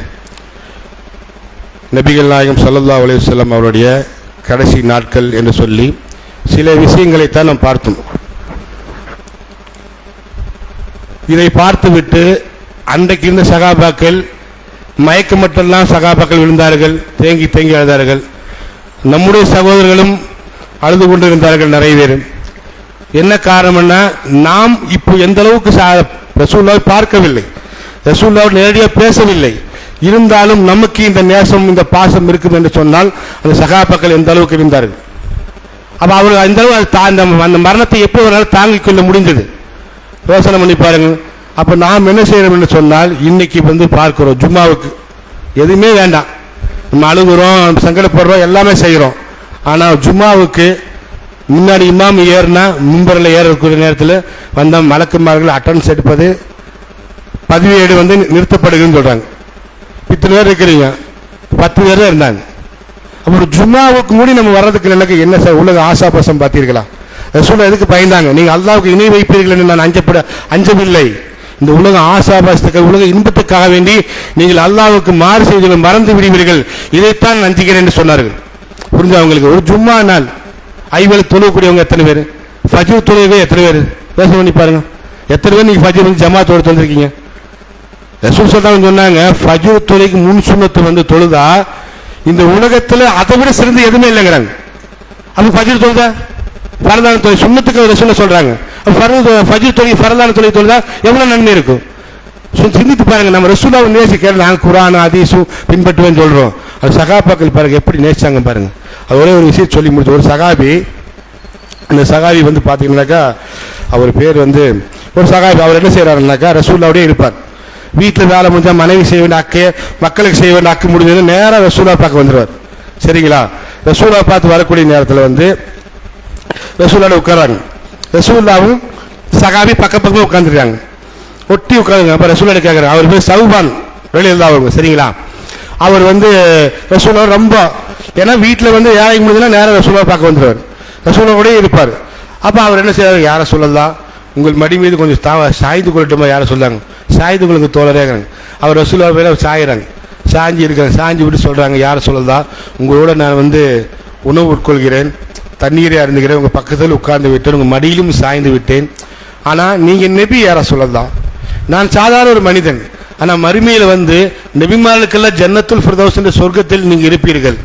நபிகள் நாயகம் ஸல்லல்லாஹு அலைஹி வஸல்லம் அவருடைய கடைசி நாட்கள் என்று சொல்லி சில விஷயங்களைத்தான் நாம் பார்த்தோம். இதை பார்த்துவிட்டு அன்றைக்கு இருந்த சகாபாக்கள் மயக்கமட்டெல்லாம் சகாபாக்கள் விழுந்தார்கள், தேங்கி தேங்கி அழுதார்கள். நம்முடைய சகோதரர்களும் அழுது கொண்டிருந்தார்கள் நிறைய பேர். என்ன காரணம்னா, நாம் இப்போ எந்த அளவுக்கு ரசூலுல்லாஹை பார்க்கவில்லை, ரசூலுல்லாஹ் நேரடியாக பேசவில்லை, இருந்தாலும் நமக்கு இந்த நேசம் இந்த பாசம் இருக்கும் என்று சொன்னால் அந்த சகாபாக்கள் எந்த அளவுக்கு இருந்தார்கள். அப்போ அவர்கள் அந்த அளவு அந்த மரணத்தை எப்போ தாங்கிக் கொள்ள முடிந்தது யோசனை பண்ணி பாருங்க. அப்போ நாம் என்ன செய்யறோம் என்று சொன்னால், இன்னைக்கு பார்க்கிறோம் ஜும்மாவுக்கு எதுவுமே வேண்டாம், நம்ம அழுகுறோம், சங்கடப்படுறோம், எல்லாமே செய்கிறோம். ஆனால் ஜும்மாவுக்கு முன்னாடி இமாம் ஏறினா மும்பரில் ஏறக்கூடிய நேரத்தில் வந்த மலக்குமார்கள் அட்டன்ஸ் எடுப்பது பதிவேடு நிறுத்தப்படுதுன்னு சொல்கிறாங்க. இத்தனை பேர் இருக்கிறீங்க, 10 பேர் தான் இருந்தாங்க. அப்புறம் ஜும்மாவுக்கு மூடி நம்ம வர்றதுக்கு எனக்கு என்ன சார் உலக ஆசாபாசம் பார்த்தீர்களா? ரசூலுல்லாஹ் எதுக்கு பயந்தாங்க? நீங்கள் அல்லாஹ்வுக்கு இணை வைப்பீர்கள் என்று நான் அஞ்சவில்லை. இந்த உலக ஆசாபாசத்துக்கு உலக இன்பத்துக்காக வேண்டி நீங்கள் அல்லாஹ்வுக்கு மாறு செய்து மறந்து விடுவீர்கள், இதைத்தான் அஞ்சுகிறேன் என்று சொன்னார்கள். புரிஞ்சு அவங்களுக்கு ஒரு ஜும்மா நாள் ஐவேளை தொழுகக்கூடியவங்க எத்தனை பேர், ஃபஜ்ர் தொழுகவே எத்தனை பேர் யோசனை பண்ணி பாருங்க. எத்தனை பேர் நீங்கள் ஃபஜ்ர் ஜமாத்தோடு தொழுதிருக்கீங்க? ரசூல் சொல்றாங்க சொன்னாங்க, ஃபஜ்ர் தொழுகைக்கு முன் சுன்னத்து தொழுதா இந்த உலகத்தில் அதை விட சிறந்து எதுவுமே இல்லைங்கிறாங்க. அப்போ ஃபஜ்ர் தொழுதா ஃபரதான தொழில் சுன்னத்துக்கு ரசூல் சொல்றாங்க. ஃபஜ்ர் தொழுகை ஃபரதான தொழில் தொழுதா எவ்வளோ நன்மை இருக்கும் சிந்தித்து பாருங்க. நம்ம ரசூலுல்லாஹ் நேசிக்கிற நாங்கள் குர்ஆன் ஹதீஸும் பின்பற்றுவேன்னு சொல்றோம். அது சகாபாக்கள் பாருங்க எப்படி நேசிச்சாங்க பாருங்க. அது ஒரே ஒரு விஷயம் சொல்லி முடிச்சு. ஒரு சகாபி, அந்த சகாபி பார்த்தீங்கன்னாக்கா அவர் பேர் ஒரு சகாபி. அவர் என்ன செய்யறாருனாக்கா ரசூலுல்லாஹ்வோடே இருப்பார். வீட்டில் வேலை முடிஞ்சால் மனைவி செய்ய வேண்டிய அக்கே மக்களுக்கு செய்ய வேண்டிய அக்கு முடிஞ்சது நேராக ரசூலுல்லாஹ் பார்க்க வந்துடுவார். சரிங்களா? ரசூலுல்லாஹ் பார்த்து வரக்கூடிய நேரத்தில் ரசூலுல்லாஹ் உட்காராங்க. ரசூலுல்லாஹ்வும் சகாபி பக்கமாக உட்காந்துருக்காங்க, ஒட்டி உட்காருங்க. அப்போ ரசூலுல்லாஹ் கேட்குறாங்க, அவர் பேர் சௌபான் வெளியில் தான் அவங்க. சரிங்களா? அவர் ரசூலுல்லாஹ் ரொம்ப ஏன்னா வீட்டில் ஏழைக்கு முடிஞ்சுன்னா நேராக ரசூலுல்லாஹ் பார்க்க வந்துடுவார், ரசூலுல்லாஹ்வோடே இருப்பார். அப்போ அவர் என்ன செய்வார், யாரை சொல்லலாம் உங்கள் மடி மீது கொஞ்சம் சாய்ந்து கொள்ளட்டுமா, யாரை சொல்லாங்க சாய்ந்து உங்களுக்கு தோழரேங்கிறாங்க. அவர் ரசூலுல்லாஹ் மேலே சாயிறாங்க, சாஞ்சி இருக்காங்க. சாஞ்சி விட்டு சொல்கிறாங்க, யாரை சொல்லலாம் உங்களோட நான் உணவு உட்கொள்கிறேன், தண்ணீரை அருந்துகிறேன், உங்கள் பக்கத்தில் உட்கார்ந்து விட்டேன், உங்கள் மடியிலும் சாய்ந்து விட்டேன். ஆனால் நீங்கள் நபி யாரை சொல்லலாம், நான் சாதாரண ஒரு மனிதன். ஆனால் மறுமையில் நபிமார்களுக்கெல்லாம் ஜன்னத்துல் ஃபிர்தௌஸ் என்ற சொர்க்கத்தில் நீங்கள் இருப்பீர்கள்.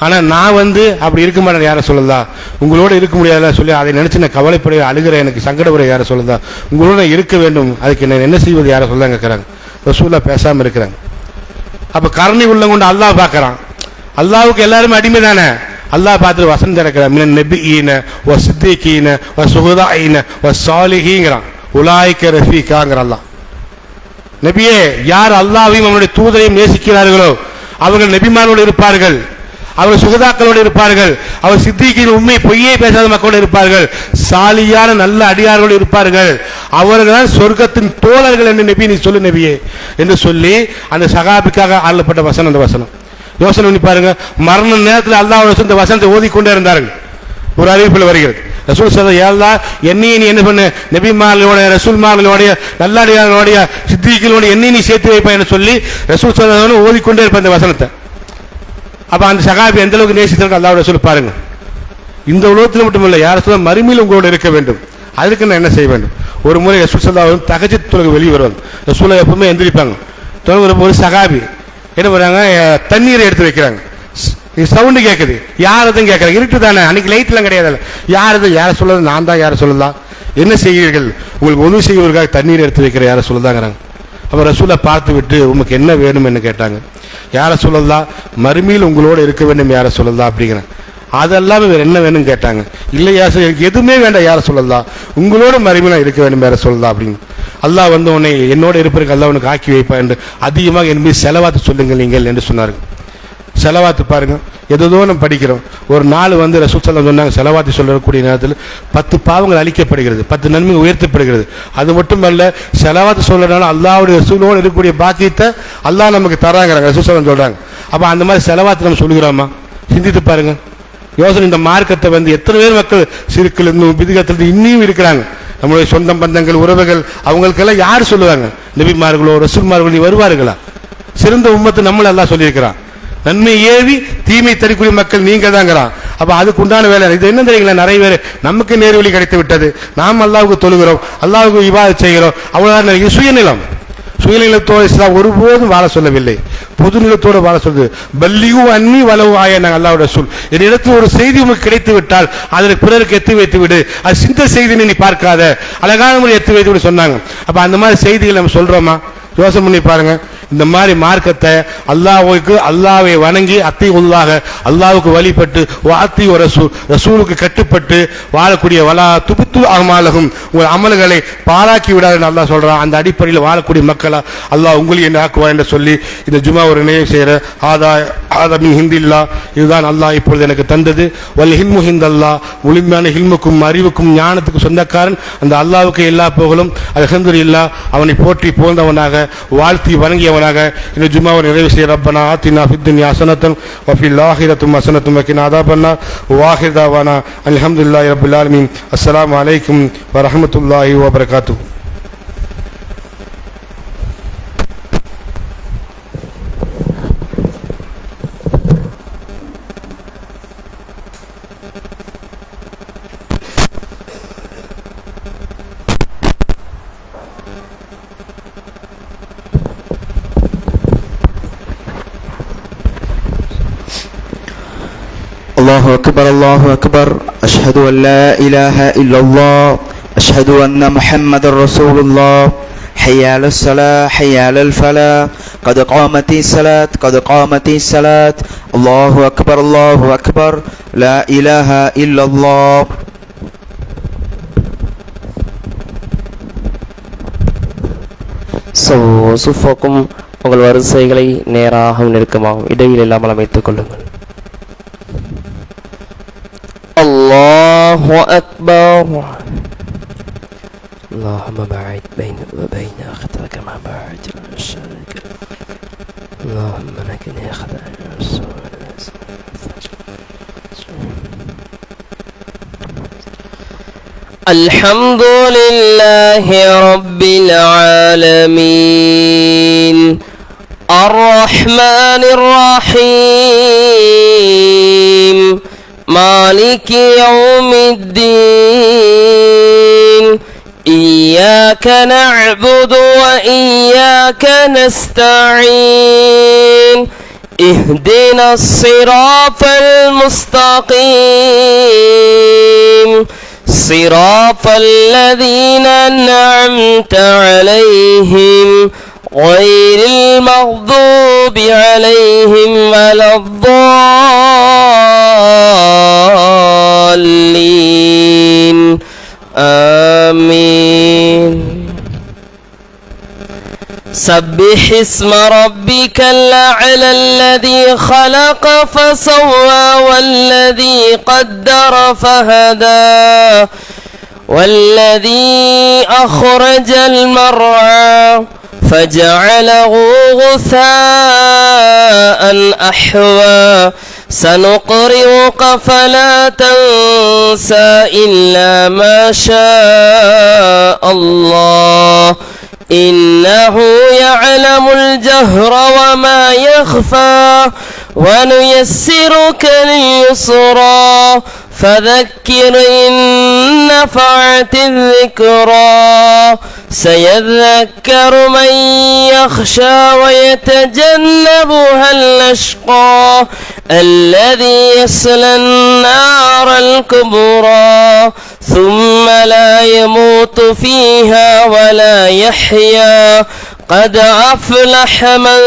ஆனால் நான் அப்படி இருக்க மாட்டேன், யாரை சொல்லலாம் உங்களோட இருக்க முடியாத சொல்லி அதை நினச்சி நான் கவலைப்பட அழுகிறேன், எனக்கு சங்கடப்பட யாரை சொல்லலாம் உங்களோட நான் இருக்க வேண்டும், அதுக்கு நான் என்ன செய்வது யாரை சொல்ல கேட்குறாங்க. ரசூலுல்லாஹ் பேசாமல் இருக்கிறாங்க. அப்போ கருணை உள்ள கொண்டு அல்லாஹ் பார்க்குறான். அல்லாஹ்வுக்கு எல்லாருமே அடிமை தானே. அல்லாஹ் பார்த்துட்டு வசனம் திறக்கிறான், மினன் நபியீன வ சித்திகீன வ சுஹதாஈன வ சாலிஹீங்கிறான், உலாயிக ரஃபீகாங்கிறான். அல்லாஹ் நபியே, யார் அல்லாஹ்வையும் அவனுடைய தூதரையும் நேசிக்கிறார்களோ அவர்கள் நபிமாரோடு இருப்பார்கள், அவர் சுகதாக்களோடு இருப்பார்கள், அவர் சித்திகின் உண்மை பொய்யை பேசாத மக்களோடு இருப்பார்கள், சாலியான நல்ல அடியார்களோடு இருப்பார்கள், அவர்கள் சொர்க்கத்தின் தோழர்கள் என்று நபி நீ சொல்லு நபியே என்று சொல்லி அந்த சகாபிக்காக ஆளப்பட்ட வசனம். அந்த வசனம் யோசனை பண்ணி பாருங்க. மரண நேரத்தில் அல்லாஹ் இந்த வசனத்தை ஓதிக்கொண்டே இருந்தார்கள். ஒரு அறிவிப்பில் வருகிறது, ரசூல் சொல்ல என்னையை நீ என்ன பண்ணு, நபிமார்களோடைய ரசூல்மார்களுடைய நல்லடியார்களுடைய சித்திகளோட என்னை நீ சேர்த்து வைப்பா என்று சொல்லி ரசூல் சொல்ல ஓதிக்கொண்டே இருப்ப இந்த வசனத்தை. அப்போ அந்த சகாபி எந்த அளவுக்கு நேசித்தார்கள் அல்லாஹ் ரசூல் பாருங்க. இந்த உலகத்தில் மட்டுமில்லை, யார் சொல்ல மறுமையில் உங்களோட இருக்க வேண்டும், அதுக்கு நான் என்ன செய்ய வேண்டும். ஒரு முறை ரசூல் சல்லல்லாஹு தஹஜ்ஜுத் தொழுகை வெளியே வருவாங்க. ரசூலை எப்பவுமே எந்திரிப்பாங்க. ஒரு சகாபி என்ன பண்ணுறாங்க, தண்ணீரை எடுத்து வைக்கிறாங்க. சவுண்டு கேட்குது, யாரதும் கேட்குறாங்க, இருட்டு தானே, அன்னைக்கு லைட்லாம் கிடையாது, யாரது யாரை சொல்லுறது, நான் தான் யாரை சொல்லலாம், என்ன செய்கிறீர்கள், உங்களுக்கு உதவி செய்வதற்காக தண்ணீர் எடுத்து வைக்கிற யாரை சொல்லுதாங்கிறாங்க. அப்போ ரசூலை பார்த்து விட்டு உமக்கு என்ன வேணும் என்று கேட்டாங்க. யார சொல்லலாம், மறுமையில் உங்களோடு இருக்க வேண்டும் யார சொல்லலாம் அப்படிங்கிறேன். அதெல்லாம் வேறு என்ன வேணும்னு கேட்டாங்க. இல்லையா எனக்கு எதுவுமே வேண்டாம் யார சொல்லலாம், உங்களோட மறுமையில் இருக்க வேண்டும் யார சொல்லலாம் அப்படின்னு. அல்லாஹ் வந்து உன்னை என்னோட இருப்பதற்கு அல்லாஹ் உனக்கு ஆக்கி வைப்பா என்று அதிகமாக என் மீது செலவாத்து சொல்லுங்கள் நீங்கள் என்று சொன்னார்கள். செலவாத்து பாருங்க, ஏதோ நம்ம படிக்கிறோம். ஒரு நாள் வந்து ரசூல் ஸல்லல்லாஹு அலைஹி வஸல்லம் சொன்னாங்க, செலவாத்து சொல்லக்கூடிய நேரத்தில் 10 பாவங்கள் அழிக்கப்படுகிறது, 10 நன்மை உயர்த்தப்படுகிறது. அது மட்டுமல்ல, செலவாத்து சொல்றதுனால அல்லாஹ்வுடைய ரசூலோடு இருக்கக்கூடிய பாக்கியத்தை அல்லாஹ் நமக்கு தராங்கிறாங்க ரசூல் ஸல்லல்லாஹு அலைஹி வஸல்லம் சொல்றாங்க. அப்போ அந்த மாதிரி செலவாத்து நம்ம சொல்லுகிறோமா? சிந்தித்து பாருங்க. யோசனை, இந்த மார்க்கத்தை வந்து எத்தனை பேர் மக்கள் சிறுக்கிலிருந்து பிதுகத்திலிருந்து இன்னும் இருக்கிறாங்க. நம்மளுடைய சொந்த பந்தங்கள் உறவுகள் அவங்களுக்கெல்லாம் யார் சொல்லுவாங்க? நபிமார்களோ ரசூல்மார்களோ வருவார்களா? சிறந்த உம்மத்து நம்மள எல்லாம் சொல்லியிருக்கிறான். நன்மை ஏவி தீமை தரக்கூடிய மக்கள் நீங்க தாங்கிறான். அப்ப அதுக்கு உண்டான வேலை இது என்ன தெரியுங்களா? நிறைய பேர் நமக்கு நேர்வழி கிடைத்து விட்டது, நாம் அல்லாஹ்வுக்கு தொழுகிறோம், அல்லாஹ்வுக்கு இபாதத் செய்கிறோம், அவ்வளவுதான். சுயநிலத்தோடு இஸ்லாம் ஒருபோதும் வாழ சொல்லவில்லை, பொது நிலத்தோடு வாழ சொல்லுது. பல்லியூ அன்னி வலவு ஆய நாங்கள் அல்லாஹ்வுடைய ரசூல், என்னிடத்தில் ஒரு செய்தி உனக்கு கிடைத்து விட்டால் அதற்கு பிறருக்கு எத்தி வைத்து விடு, அது சிந்த செய்தியை நீ பார்க்காத, அழகான முறை எத்தி வைத்து விடு சொன்னாங்க. அப்ப அந்த மாதிரி செய்திகள் நம்ம சொல்றோமா? யோசனை பண்ணி பாருங்க. இந்த மாதிரி மார்க்கத்தை அல்லாஹ்வை வணங்கி அத்தியுல்லாஹ அல்லாஹ்வுக்கு வழிபட்டு வாத்தி ரசூலுக்கு கட்டுப்பட்டு வாழக்கூடிய வலா துபுத்து அமாலகும், உங்கள் அமல்களை பாழாக்கி விடாதுன்னு அல்லாஹ் சொல்றான். அந்த அடிப்படையில் வாழக்கூடிய மக்களா அல்லாஹ் உங்களையும் என்ன ஆக்குவார் என்று சொல்லி இந்த ஜும்மா ஒரு நினைவு செய்கிற ஆதமின் ஹிந்தில்லா, இதுதான் அல்லாஹ் இப்பொழுது எனக்கு தந்தது. வல் ஹில்மு ஹிந்தல்லா, முழுமையான ஹில்முக்கும் அறிவுக்கும் ஞானத்துக்கும் சொந்தக்காரன் அந்த அல்லாஹ்வுக்கு எல்லா புகழும். அல்ஹம்துலில்லாஹ், அவனை போற்றி போந்தவனாக வாழ்த்தி வணங்கியவன் இந்த ஜும்மாவை நிறைவு செய்ய. ரப்பனா ஆத்தினா ஃபித் துன்யா ஹஸனத்தன் வ ஃபில் ஆஹிரத்தி ஹஸனத்தன் வ கினா அஸாபன்னார். வ ஆகிர் தஅவானா அல்ஹம்துலில்லாஹி ரப்பில் ஆலமீன். அஸ்ஸலாமு அலைக்கும் வ ரஹ்மத்துல்லாஹி வ பரகாத்துஹு. الله أكبر الله أكبر أشهد أن لا إله إلا الله أشهد أن محمد رسول الله حي على الصلاة حي على الفلاح قد قامت الصلاة قد قامت الصلاة الله أكبر الله أكبر لا إله إلا الله. சுஃபக்கும் உங்கள் வரிசைகளை நேராக நெருக்கமாகும் இடையில் இல்லாமல் அமைத்துக் கொள்ளுங்கள். الله أكبر. اللهم باعد بيني وبين أخطاء كما باعدت بين الشرك. اللهم نجني خطايا الحمد لله رب العالمين الرحمن الرحيم مالك يوم الدين إياك نعبد وإياك نستعين اهدنا الصراط المستقيم صراط الذين أنعمت عليهم غير المغضوب عليهم ولا الضالين آمين. سبح اسم ربك الأعلى الذي خلق فسوى والذي قدر فهدى والذي أخرج المرعى فجعله غثاء أحوى سنقرئك فلا تنسى إلا ما شاء الله إنه يعلم الجهر وما يخفى ونيسرك لليسرى فذكر إن نفعت الذكرى سيذكر من يخشى ويتجنبها الأشقى الذي يصلى النار الكبرى ثم لا يموت فيها ولا يحيا قد أفلح من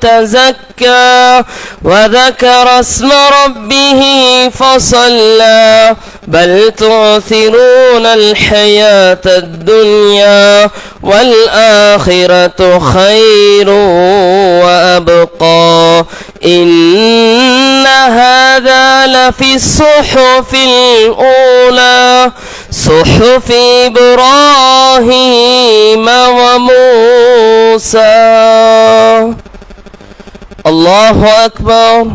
تزكى وذكر اسم ربه فصلى بل تؤثرون الحياة الدنيا والآخرة خير وأبقى إن هذا لفي الصحف الأولى صحف إبراهيم وموسى. الله أكبر.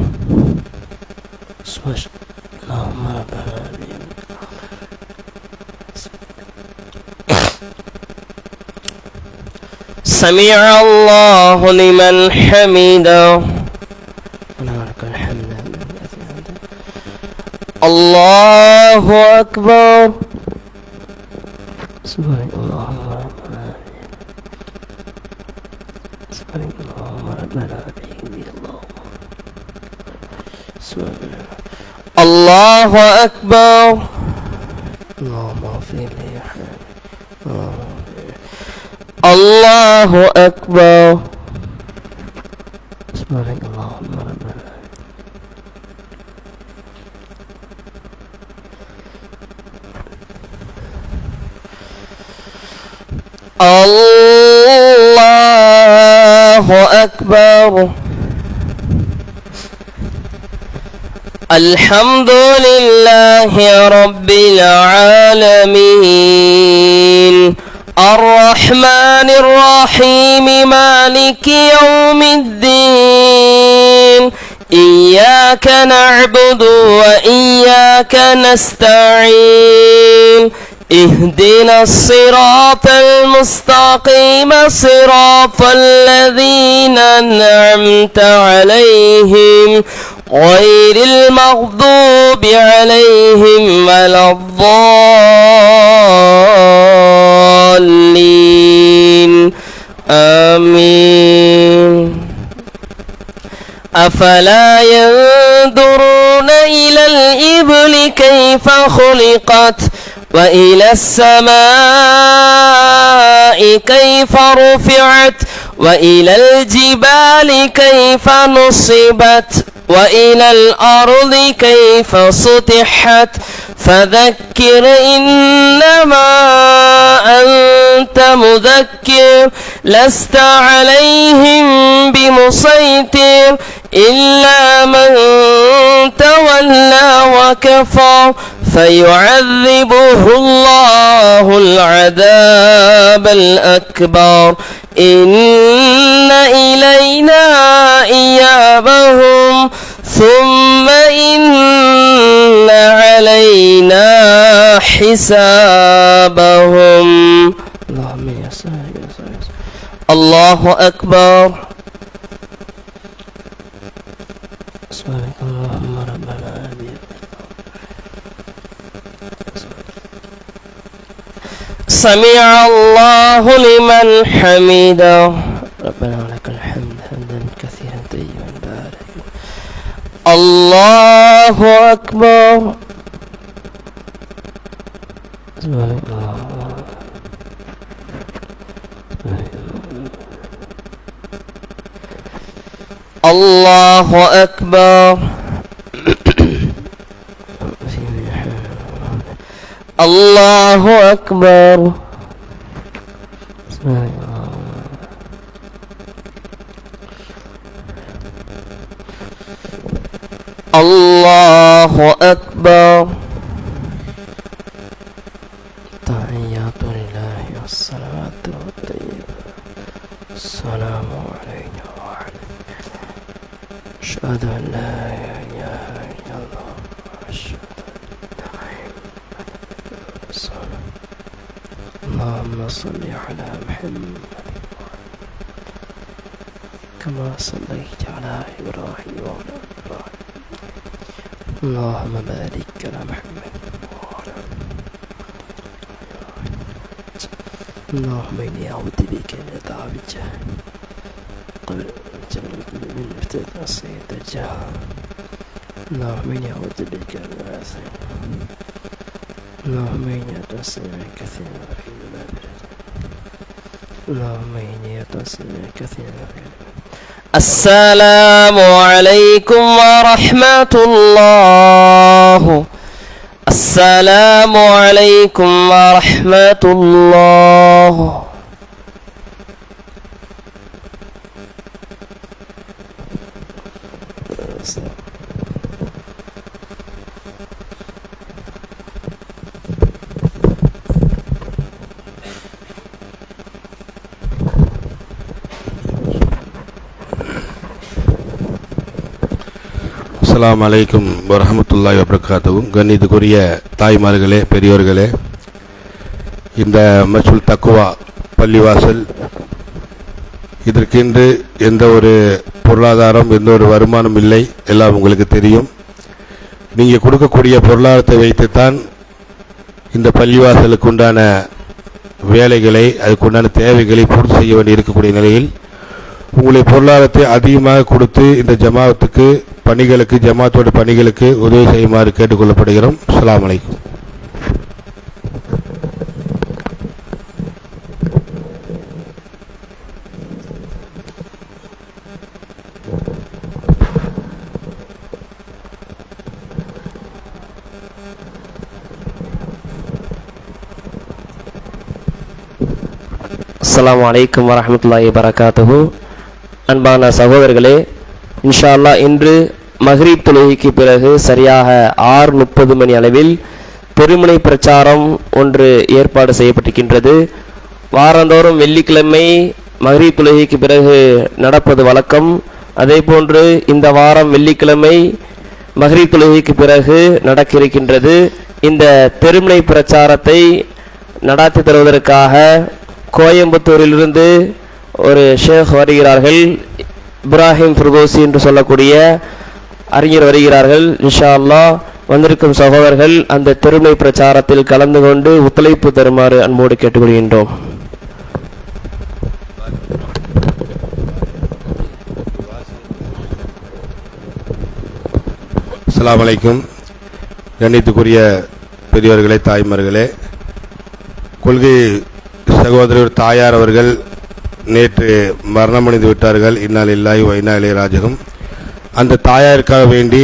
سمع الله لمن حمده. الله أكبر. سبحان الله سبحان الله ربنا الله أكبر. اللهم اغفر لي الله أكبر. سبحانك اللهم ربنا الله أكبر. الحمد لله رب العالمين الرحمن الرحيم مالك يوم الدين إياك نعبد وإياك نستعين اهدنا الصراط المستقيم صراط الذين أنعمت عليهم غير المغضوب عليهم ولا الضالين آمين. أفلا ينظرون إلى الإبل كيف خلقت وإلى السماء كيف رفعت وإلى الجبال كيف نصبت وإلى الأرض كيف سطحت فذكر إنما أنت مذكر لست عليهم بمسيطر إلا من تولى وكفر فيعذبه الله العذاب الأكبر إن إلينا إيابهم ثم إن علينا حسابهم. الله أكبر. سبحانك اللهم ربنا سمع الله لمن حمده. ربنا لك الحمد حمدا كثيرا طيبا بارك. الله أكبر. الله أكبر. الله أكبر. الله أكبر. تحيات لله والصلاة والطيبة السلام علينا وعلى أشهد أن لا إله إلا الله وأشهد اللهم صل على محمد كما صليت على إبراهيم وعلى إبراهيم. اللهم بارك على محمد وعلى اللهم إني أعوذ بك من عذاب الجهل قبل من فتنة المسيح الدجال. اللهم إني أعوذ بك من العذاب. اللهم إني أتوسل إليك كثيرا في المبرد. اللهم إني أتوسل كثيرا. السلام عليكم ورحمة الله. السلام عليكم ورحمة الله. அஸ்ஸலாமு அலைக்கும் வரஹ்மத்துல்லாஹி வபரகாத்துஹு. கண்ணியத்துக்குரிய தாய்மார்களே, பெரியோர்களே, இந்த மஸ்ஜிதுல் தக்வா பள்ளிவாசல் இதற்கென்று எந்த ஒரு பொருளாதாரம், எந்த ஒரு வருமானம் இல்லை, எல்லாம் உங்களுக்கு தெரியும். நீங்கள் கொடுக்கக்கூடிய பொருளாதாரத்தை வைத்துத்தான் இந்த பள்ளிவாசலுக்கு உண்டான வேலைகளை, அதுக்குண்டான தேவைகளை பூர்த்தி செய்ய வேண்டி இருக்கக்கூடிய நிலையில் உங்களுடைய பொருளாதாரத்தை அதிகமாக கொடுத்து இந்த ஜமாத்துக்கு பணிகளுக்கு, ஜமாத்தோட பணிகளுக்கு உதவி செய்யுமாறு கேட்டுக்கொள்ளப்படுகிறோம். அஸ்ஸலாமு அலைக்கும். அஸ்ஸலாமு அலைக்கும் வரஹ்மத்துல்லாஹி வபரகாத்துஹு. அன்பான சகோதரர்களே, இன்ஷா அல்லாஹ் இன்று மக்ரிப் தொழுகைக்கு பிறகு சரியாக 6:30 மணி அளவில் திருமுனை பிரச்சாரம் ஒன்று ஏற்பாடு செய்யப்பட்டிருக்கின்றது. வாரந்தோறும் வெள்ளிக்கிழமை மக்ரிப் தொழுகைக்கு பிறகு நடப்பது வழக்கம். அதே போன்று இந்த வாரம் வெள்ளிக்கிழமை மக்ரிப் தொழுகைக்கு பிறகு நடக்க இருக்கின்றது. இந்த திருமுனை பிரச்சாரத்தை நடாத்தி தருவதற்காக கோயம்புத்தூரிலிருந்து ஒரு ஷேக் வருகிறார்கள். இப்ராஹிம் ஃபிர்தோசி என்று சொல்லக்கூடிய அறிஞர் வருகிறார்கள். இன்ஷா அல்லாஹ் வந்திருக்கும் சகோதரர்கள் அந்த திருமை பிரச்சாரத்தில் கலந்து கொண்டு ஒத்துழைப்பு தருமாறு அன்போடு கேட்டுக்கொள்கின்றோம். அஸ்ஸலாமு அலைக்கும். கண்ணியத்துக்குரிய பெரியவர்களே, தாய்மார்களே, கொள்கை சகோதரர் தாயார் அவர்கள் நேற்று மரணமடைந்து விட்டார்கள். இன்னா லில்லாஹி வ இன்னா இலைஹி ராஜிஊன். அந்த தாயாருக்காக வேண்டி